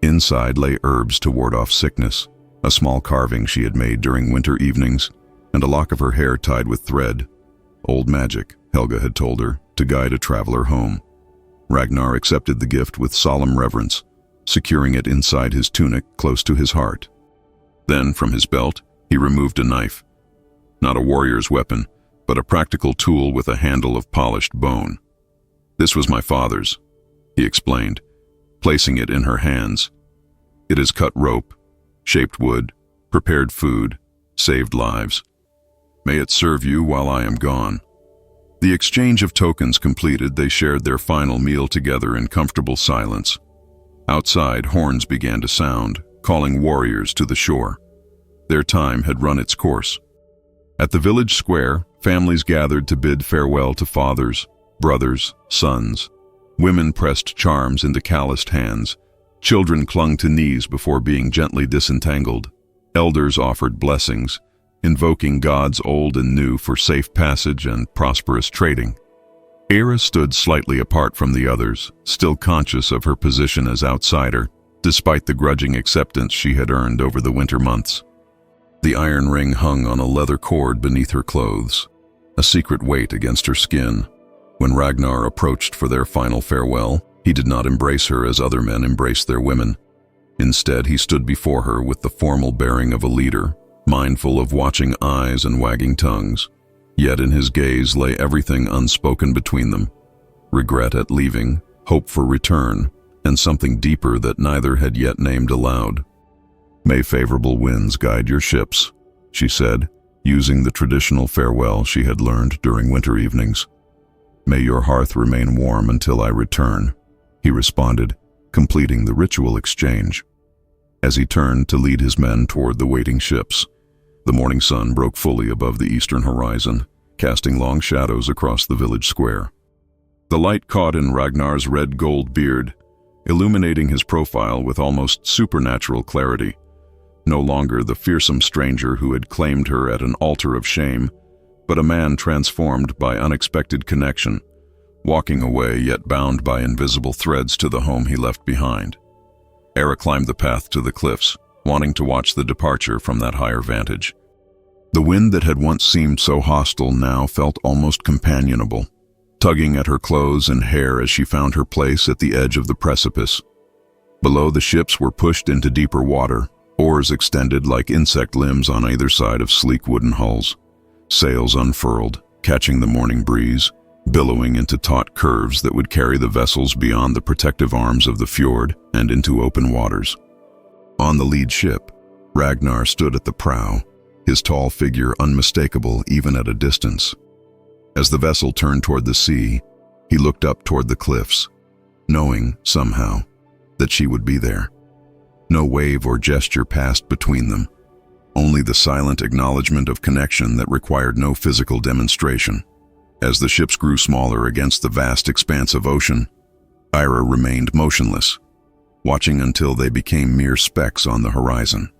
Inside lay herbs to ward off sickness, a small carving she had made during winter evenings, and a lock of her hair tied with thread. Old magic, Helga had told her, to guide a traveler home. Ragnar accepted the gift with solemn reverence, securing it inside his tunic close to his heart. Then, from his belt, he removed a knife. Not a warrior's weapon, but a practical tool with a handle of polished bone. "This was my father's," he explained, placing it in her hands. "It has cut rope, shaped wood, prepared food, saved lives. May it serve you while I am gone." The exchange of tokens completed, they shared their final meal together in comfortable silence. Outside, horns began to sound, calling warriors to the shore. Their time had run its course. At the village square, families gathered to bid farewell to fathers, brothers, sons. Women pressed charms into calloused hands. Children clung to knees before being gently disentangled. Elders offered blessings, invoking gods old and new for safe passage and prosperous trading. Eira stood slightly apart from the others, still conscious of her position as outsider, despite the grudging acceptance she had earned over the winter months. The iron ring hung on a leather cord beneath her clothes, a secret weight against her skin. When Ragnar approached for their final farewell, he did not embrace her as other men embraced their women. Instead, he stood before her with the formal bearing of a leader, mindful of watching eyes and wagging tongues. Yet in his gaze lay everything unspoken between them: regret at leaving, hope for return, and something deeper that neither had yet named aloud. "May favorable winds guide your ships," she said, using the traditional farewell she had learned during winter evenings. "May your hearth remain warm until I return," he responded, completing the ritual exchange. As he turned to lead his men toward the waiting ships, the morning sun broke fully above the eastern horizon, casting long shadows across the village square. The light caught in Ragnar's red-gold beard, illuminating his profile with almost supernatural clarity. No longer the fearsome stranger who had claimed her at an altar of shame, but a man transformed by unexpected connection, walking away yet bound by invisible threads to the home he left behind. Eira climbed the path to the cliffs, wanting to watch the departure from that higher vantage. The wind that had once seemed so hostile now felt almost companionable, tugging at her clothes and hair as she found her place at the edge of the precipice. Below, the ships were pushed into deeper water, oars extended like insect limbs on either side of sleek wooden hulls, sails unfurled, catching the morning breeze, billowing into taut curves that would carry the vessels beyond the protective arms of the fjord and into open waters. On the lead ship, Ragnar stood at the prow, his tall figure unmistakable even at a distance. As the vessel turned toward the sea, he looked up toward the cliffs, knowing, somehow, that she would be there. No wave or gesture passed between them, only the silent acknowledgement of connection that required no physical demonstration. As the ships grew smaller against the vast expanse of ocean, Eira remained motionless, watching until they became mere specks on the horizon.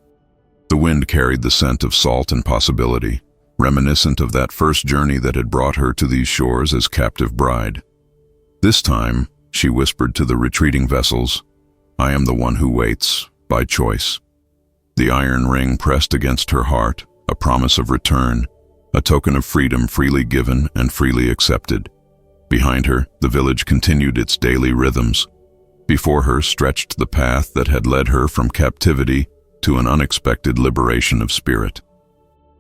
The wind carried the scent of salt and possibility, reminiscent of that first journey that had brought her to these shores as captive bride. "This time," she whispered to the retreating vessels, "I am the one who waits, by choice." The iron ring pressed against her heart, a promise of return, a token of freedom freely given and freely accepted. Behind her, the village continued its daily rhythms. Before her stretched the path that had led her from captivity to an unexpected liberation of spirit.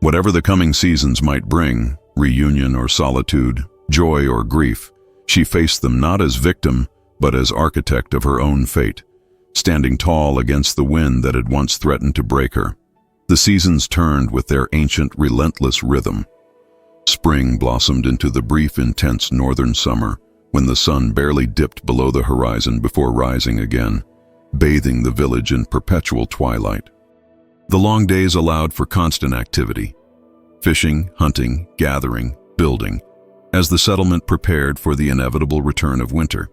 Whatever the coming seasons might bring, reunion or solitude, joy or grief, she faced them not as victim, but as architect of her own fate, standing tall against the wind that had once threatened to break her. The seasons turned with their ancient, relentless rhythm. Spring blossomed into the brief, intense northern summer, when the sun barely dipped below the horizon before rising again, bathing the village in perpetual twilight. The long days allowed for constant activity: fishing, hunting, gathering, building, as the settlement prepared for the inevitable return of winter.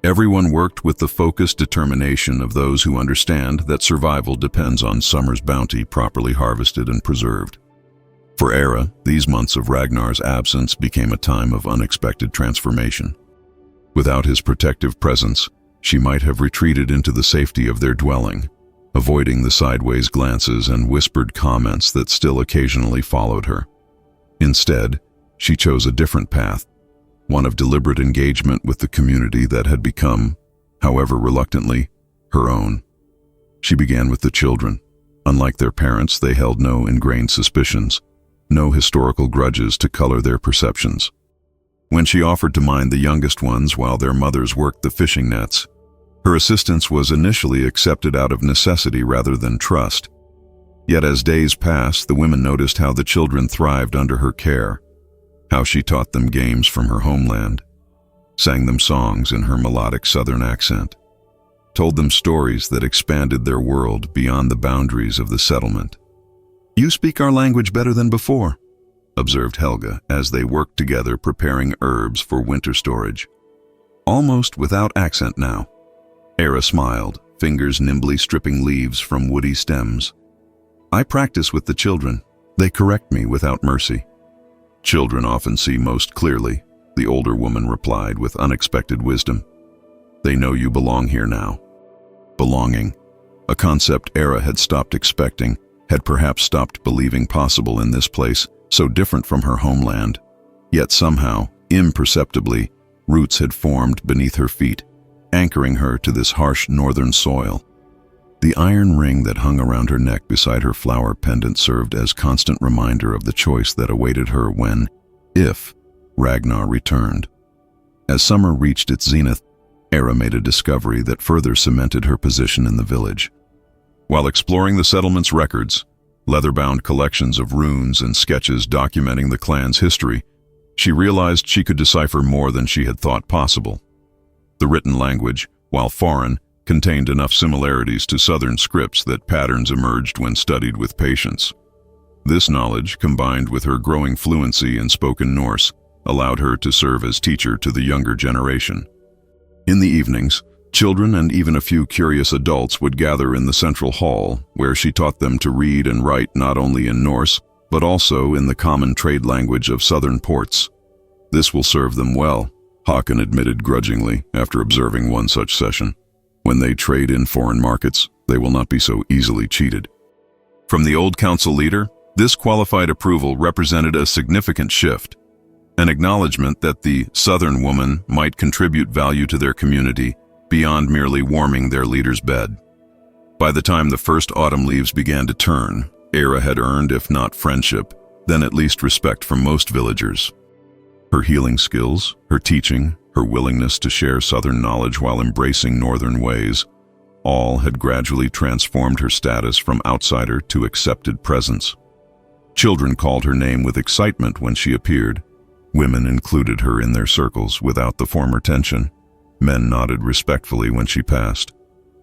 Everyone worked with the focused determination of those who understand that survival depends on summer's bounty properly harvested and preserved. For Eira, these months of Ragnar's absence became a time of unexpected transformation. Without his protective presence, she might have retreated into the safety of their dwelling, avoiding the sideways glances and whispered comments that still occasionally followed her. Instead, she chose a different path, one of deliberate engagement with the community that had become, however reluctantly, her own. She began with the children. Unlike their parents, they held no ingrained suspicions, no historical grudges to color their perceptions. When she offered to mind the youngest ones while their mothers worked the fishing nets, her assistance was initially accepted out of necessity rather than trust. Yet as days passed, the women noticed how the children thrived under her care, how she taught them games from her homeland, sang them songs in her melodic southern accent, told them stories that expanded their world beyond the boundaries of the settlement. "You speak our language better than before," observed Helga as they worked together preparing herbs for winter storage. "Almost without accent now." Eira smiled, fingers nimbly stripping leaves from woody stems. I practice with the children. They correct me without mercy. Children often see most clearly, the older woman replied with unexpected wisdom. They know you belong here now. Belonging, a concept Era had stopped expecting, had perhaps stopped believing possible in this place, so different from her homeland. Yet somehow, imperceptibly, roots had formed beneath her feet, anchoring her to this harsh northern soil. The iron ring that hung around her neck beside her flower pendant served as constant reminder of the choice that awaited her when, if, Ragnar returned. As summer reached its zenith, Era made a discovery that further cemented her position in the village. While exploring the settlement's records, leather-bound collections of runes and sketches documenting the clan's history, she realized she could decipher more than she had thought possible. The written language, while foreign, contained enough similarities to southern scripts that patterns emerged when studied with patience. This knowledge, combined with her growing fluency in spoken Norse, allowed her to serve as teacher to the younger generation. In the evenings, children and even a few curious adults would gather in the central hall, where she taught them to read and write not only in Norse, but also in the common trade language of southern ports. This will serve them well, Håkon admitted grudgingly after observing one such session. When they trade in foreign markets, they will not be so easily cheated. From the old council leader, this qualified approval represented a significant shift, an acknowledgement that the southern woman might contribute value to their community beyond merely warming their leader's bed. By the time the first autumn leaves began to turn, Era had earned, if not friendship, then at least respect from most villagers. Her healing skills, her teaching, her willingness to share southern knowledge while embracing northern ways, all had gradually transformed her status from outsider to accepted presence. Children called her name with excitement when she appeared. Women included her in their circles without the former tension. Men nodded respectfully when she passed.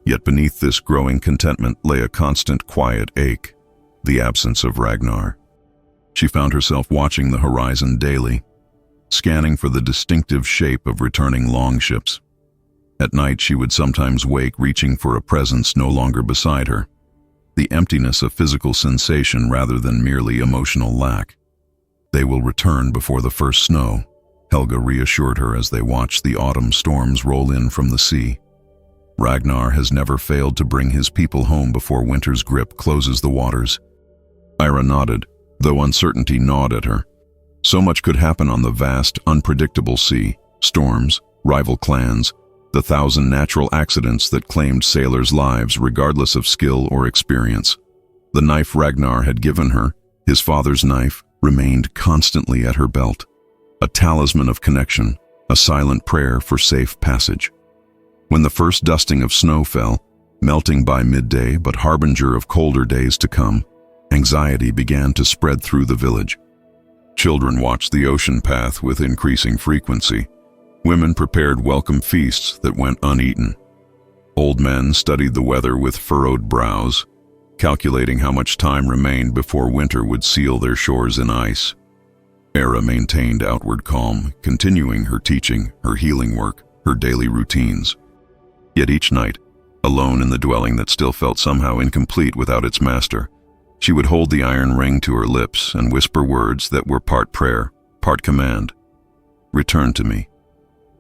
Yet beneath this growing contentment lay a constant quiet ache, the absence of Ragnar. She found herself watching the horizon daily, scanning for the distinctive shape of returning longships. At night she would sometimes wake reaching for a presence no longer beside her, the emptiness of physical sensation rather than merely emotional lack. They will return before the first snow, Helga reassured her as they watched the autumn storms roll in from the sea. Ragnar has never failed to bring his people home before winter's grip closes the waters. Ira nodded, though uncertainty gnawed at her. So much could happen on the vast, unpredictable sea: storms, rival clans, the 1,000 natural accidents that claimed sailors' lives regardless of skill or experience. The knife Ragnar had given her, his father's knife, remained constantly at her belt, a talisman of connection, a silent prayer for safe passage. When the first dusting of snow fell, melting by midday but harbinger of colder days to come, anxiety began to spread through the village. Children watched the ocean path with increasing frequency. Women prepared welcome feasts that went uneaten. Old men studied the weather with furrowed brows, calculating how much time remained before winter would seal their shores in ice. Era maintained outward calm, continuing her teaching, her healing work, her daily routines. Yet each night, alone in the dwelling that still felt somehow incomplete without its master, she would hold the iron ring to her lips and whisper words that were part prayer, part command. "Return to me."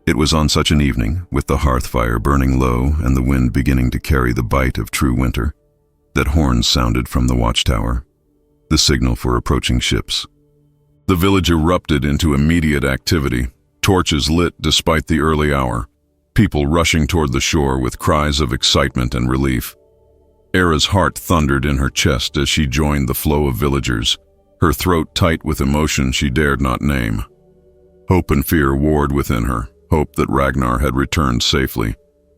It was on such an evening, with the hearth fire burning low and the wind beginning to carry the bite of true winter, that horns sounded from the watchtower, the signal for approaching ships. The village erupted into immediate activity, torches lit despite the early hour, people rushing toward the shore with cries of excitement and relief. Era's heart thundered in her chest as she joined the flow of villagers, her throat tight with emotion she dared not name. Hope and fear warred within her, hope that Ragnar had returned safely,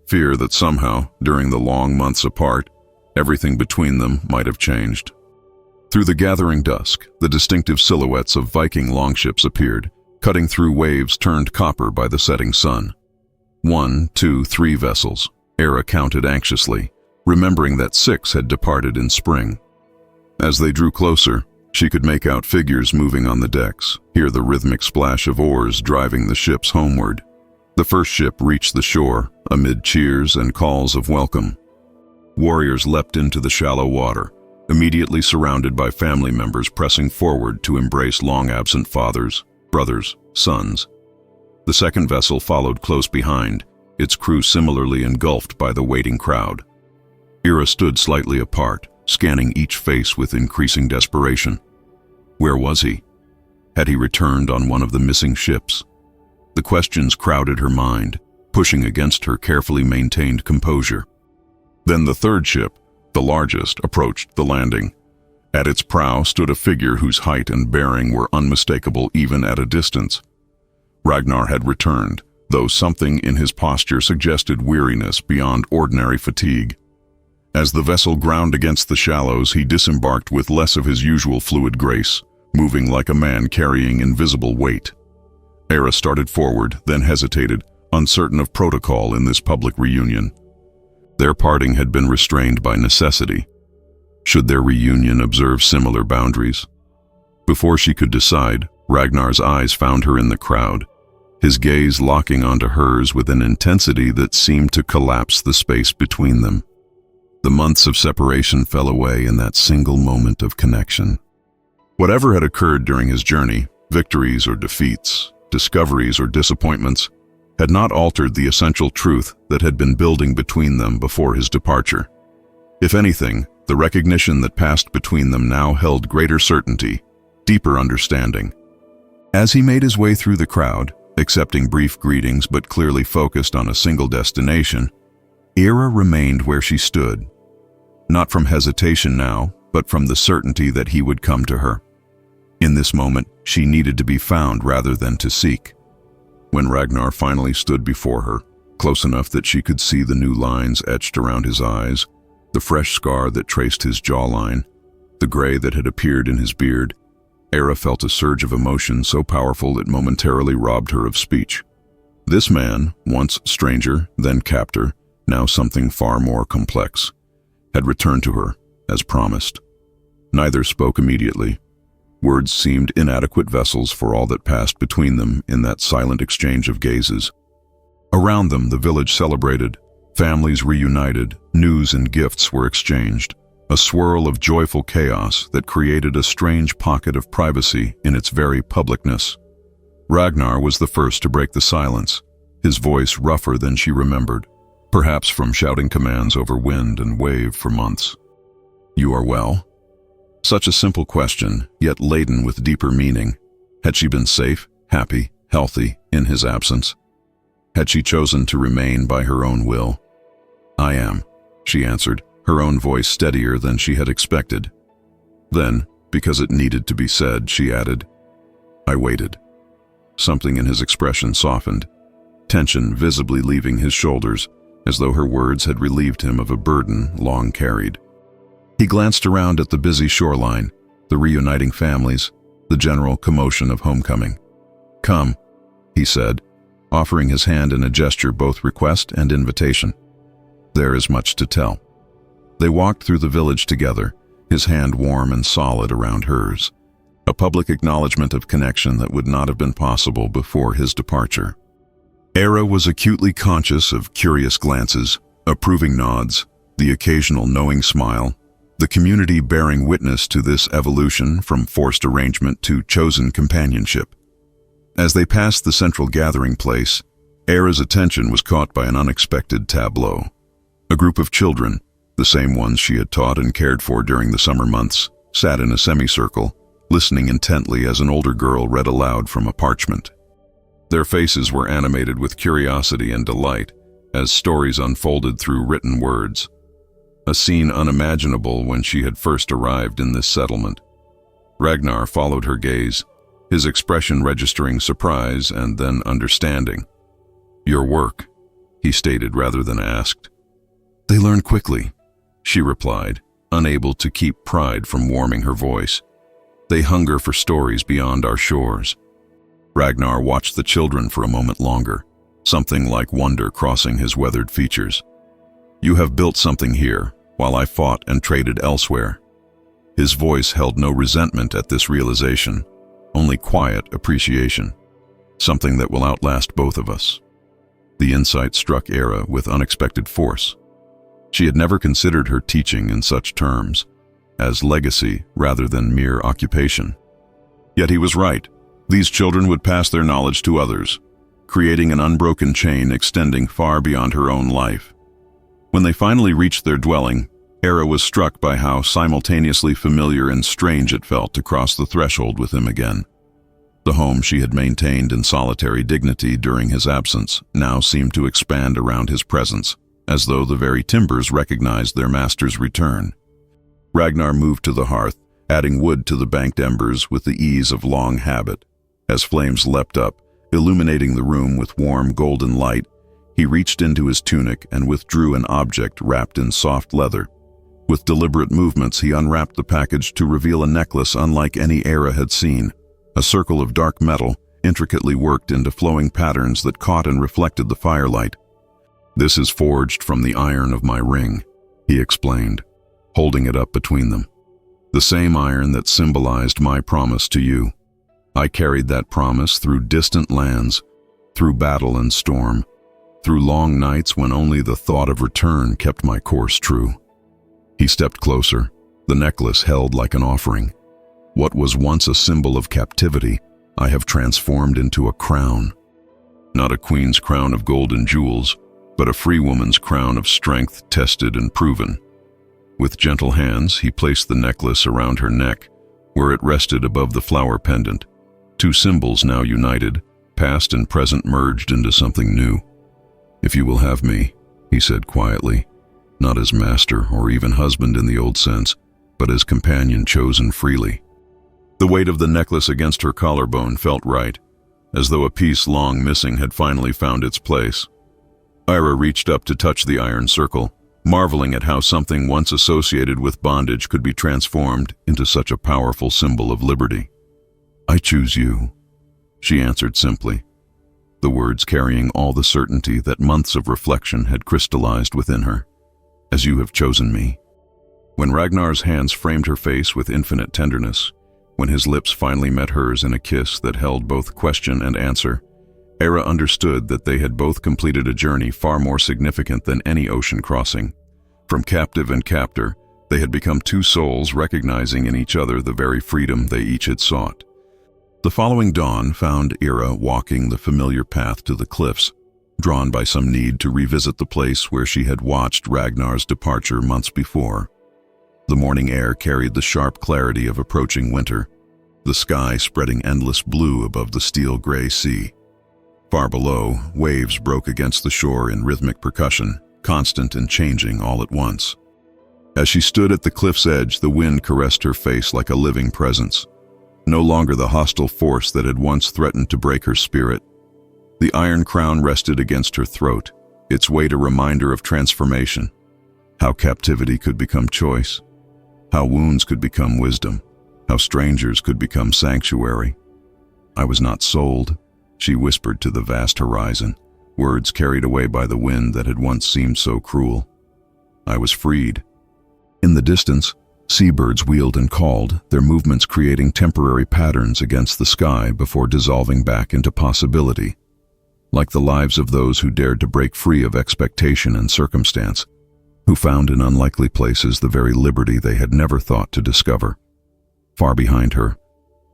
fear that somehow, during the long months apart, everything between them might have changed. Through the gathering dusk, the distinctive silhouettes of Viking longships appeared, cutting through waves turned copper by the setting sun. 1, 2, 3 vessels, Era counted anxiously, remembering that 6 had departed in spring. As they drew closer, she could make out figures moving on the decks, hear the rhythmic splash of oars driving the ships homeward. The first ship reached the shore, amid cheers and calls of welcome. Warriors leapt into the shallow water, immediately surrounded by family members pressing forward to embrace long-absent fathers, brothers, sons. The second vessel followed close behind, its crew similarly engulfed by the waiting crowd. Ira stood slightly apart, scanning each face with increasing desperation. Where was he? Had he returned on one of the missing ships? The questions crowded her mind, pushing against her carefully maintained composure. Then the third ship, the largest, approached the landing. At its prow stood a figure whose height and bearing were unmistakable even at a distance. Ragnar had returned, though something in his posture suggested weariness beyond ordinary fatigue. As the vessel ground against the shallows, he disembarked with less of his usual fluid grace, moving like a man carrying invisible weight. Era started forward, then hesitated, uncertain of protocol in this public reunion. Their parting had been restrained by necessity. Should their reunion observe similar boundaries? Before she could decide, Ragnar's eyes found her in the crowd, his gaze locking onto hers with an intensity that seemed to collapse the space between them. The months of separation fell away in that single moment of connection. Whatever had occurred during his journey, victories or defeats, discoveries or disappointments, had not altered the essential truth that had been building between them before his departure. If anything, the recognition that passed between them now held greater certainty, deeper understanding. As he made his way through the crowd, accepting brief greetings but clearly focused on a single destination, Ira remained where she stood, not from hesitation now, but from the certainty that he would come to her. In this moment, she needed to be found rather than to seek. When Ragnar finally stood before her, close enough that she could see the new lines etched around his eyes, the fresh scar that traced his jawline, the gray that had appeared in his beard, Era felt a surge of emotion so powerful it momentarily robbed her of speech. This man, once stranger, then captor, now something far more complex, had returned to her, as promised. Neither spoke immediately. Words seemed inadequate vessels for all that passed between them in that silent exchange of gazes. Around them, the village celebrated, families reunited, news and gifts were exchanged, a swirl of joyful chaos that created a strange pocket of privacy in its very publicness. Ragnar was the first to break the silence, his voice rougher than she remembered, perhaps from shouting commands over wind and wave for months. "You are well?" Such a simple question, yet laden with deeper meaning. Had she been safe, happy, healthy in his absence? Had she chosen to remain by her own will? "I am," she answered, her own voice steadier than she had expected. Then, because it needed to be said, she added, "I waited." Something in his expression softened, tension visibly leaving his shoulders, as though her words had relieved him of a burden long carried. He glanced around at the busy shoreline, the reuniting families, the general commotion of homecoming. "Come," he said, offering his hand in a gesture both request and invitation. "There is much to tell." They walked through the village together, his hand warm and solid around hers, a public acknowledgement of connection that would not have been possible before his departure. Era was acutely conscious of curious glances, approving nods, the occasional knowing smile, the community bearing witness to this evolution from forced arrangement to chosen companionship. As they passed the central gathering place, Era's attention was caught by an unexpected tableau. A group of children, the same ones she had taught and cared for during the summer months, sat in a semicircle, listening intently as an older girl read aloud from a parchment. Their faces were animated with curiosity and delight as stories unfolded through written words. A scene unimaginable when she had first arrived in this settlement. Ragnar followed her gaze, his expression registering surprise and then understanding. "Your work," he stated rather than asked. "They learn quickly," she replied, unable to keep pride from warming her voice. "They hunger for stories beyond our shores." Ragnar watched the children for a moment longer, something like wonder crossing his weathered features. "You have built something here, while I fought and traded elsewhere." His voice held no resentment at this realization, only quiet appreciation. "Something that will outlast both of us." The insight struck Era with unexpected force. She had never considered her teaching in such terms. as legacy rather than mere occupation. Yet he was right. These children would pass their knowledge to others, creating an unbroken chain extending far beyond her own life. When they finally reached their dwelling, Era was struck by how simultaneously familiar and strange it felt to cross the threshold with him again. The home she had maintained in solitary dignity during his absence now seemed to expand around his presence, as though the very timbers recognized their master's return. Ragnar moved to the hearth, adding wood to the banked embers with the ease of long habit. As flames leapt up, illuminating the room with warm golden light, he reached into his tunic and withdrew an object wrapped in soft leather. With deliberate movements, he unwrapped the package to reveal a necklace unlike any Era had seen, a circle of dark metal, intricately worked into flowing patterns that caught and reflected the firelight. "This is forged from the iron of my ring," he explained, holding it up between them. "The same iron that symbolized my promise to you. I carried that promise through distant lands, through battle and storm, through long nights when only the thought of return kept my course true." He stepped closer, the necklace held like an offering. "What was once a symbol of captivity, I have transformed into a crown. Not a queen's crown of gold and jewels, but a free woman's crown of strength tested and proven." With gentle hands, he placed the necklace around her neck, where it rested above the flower pendant. Two symbols now united, past and present merged into something new. "If you will have me," he said quietly, "not as master or even husband in the old sense, but as companion chosen freely." The weight of the necklace against her collarbone felt right, as though a piece long missing had finally found its place. Ira reached up to touch the iron circle, marveling at how something once associated with bondage could be transformed into such a powerful symbol of liberty. "I choose you," she answered simply, the words carrying all the certainty that months of reflection had crystallized within her. "As you have chosen me." When Ragnar's hands framed her face with infinite tenderness, when his lips finally met hers in a kiss that held both question and answer, Era understood that they had both completed a journey far more significant than any ocean crossing. From captive and captor, they had become two souls recognizing in each other the very freedom they each had sought. The following dawn found Era walking the familiar path to the cliffs, drawn by some need to revisit the place where she had watched Ragnar's departure months before. The morning air carried the sharp clarity of approaching winter, the sky spreading endless blue above the steel-gray sea. Far below, waves broke against the shore in rhythmic percussion, constant and changing all at once. As she stood at the cliff's edge, the wind caressed her face like a living presence, no longer the hostile force that had once threatened to break her spirit. The iron crown rested against her throat, its weight a reminder of transformation, how captivity could become choice, how wounds could become wisdom, how strangers could become sanctuary. "I was not sold," she whispered to the vast horizon, words carried away by the wind that had once seemed so cruel. "I was freed." In the distance, seabirds wheeled and called, their movements creating temporary patterns against the sky before dissolving back into possibility. Like the lives of those who dared to break free of expectation and circumstance, who found in unlikely places the very liberty they had never thought to discover. Far behind her,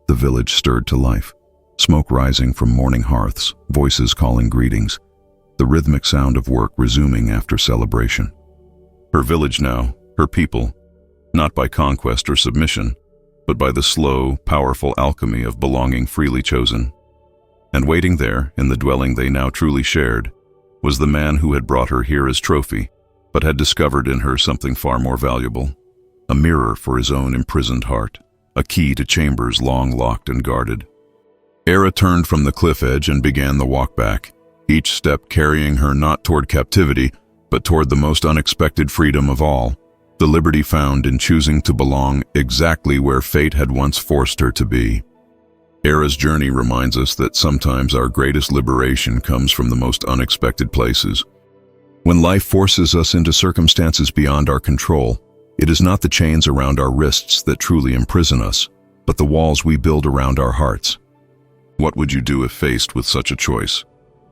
the village stirred to life, smoke rising from morning hearths, voices calling greetings, the rhythmic sound of work resuming after celebration. Her village now, her people, not by conquest or submission, but by the slow, powerful alchemy of belonging freely chosen. And waiting there, in the dwelling they now truly shared, was the man who had brought her here as trophy, but had discovered in her something far more valuable, a mirror for his own imprisoned heart, a key to chambers long locked and guarded. Era turned from the cliff edge and began the walk back, each step carrying her not toward captivity, but toward the most unexpected freedom of all, the liberty found in choosing to belong exactly where fate had once forced her to be. Era's journey reminds us that sometimes our greatest liberation comes from the most unexpected places. When life forces us into circumstances beyond our control, it is not the chains around our wrists that truly imprison us, but the walls we build around our hearts. What would you do if faced with such a choice?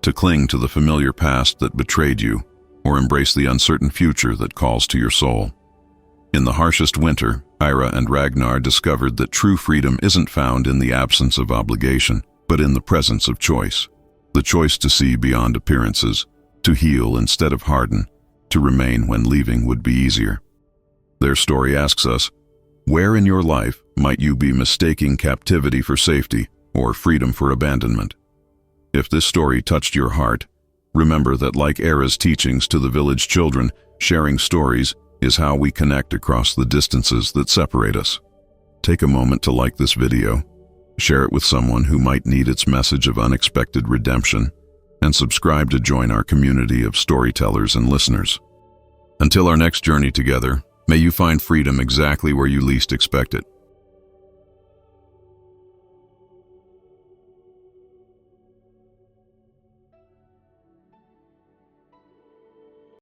To cling to the familiar past that betrayed you, or embrace the uncertain future that calls to your soul? In the harshest winter, Ira and Ragnar discovered that true freedom isn't found in the absence of obligation, but in the presence of choice. The choice to see beyond appearances, to heal instead of harden, to remain when leaving would be easier. Their story asks us, where in your life might you be mistaking captivity for safety or freedom for abandonment? If this story touched your heart, remember that like Era's teachings to the village children, sharing stories is how we connect across the distances that separate us. Take a moment to like this video, share it with someone who might need its message of unexpected redemption, and subscribe to join our community of storytellers and listeners. Until our next journey together, may you find freedom exactly where you least expect it.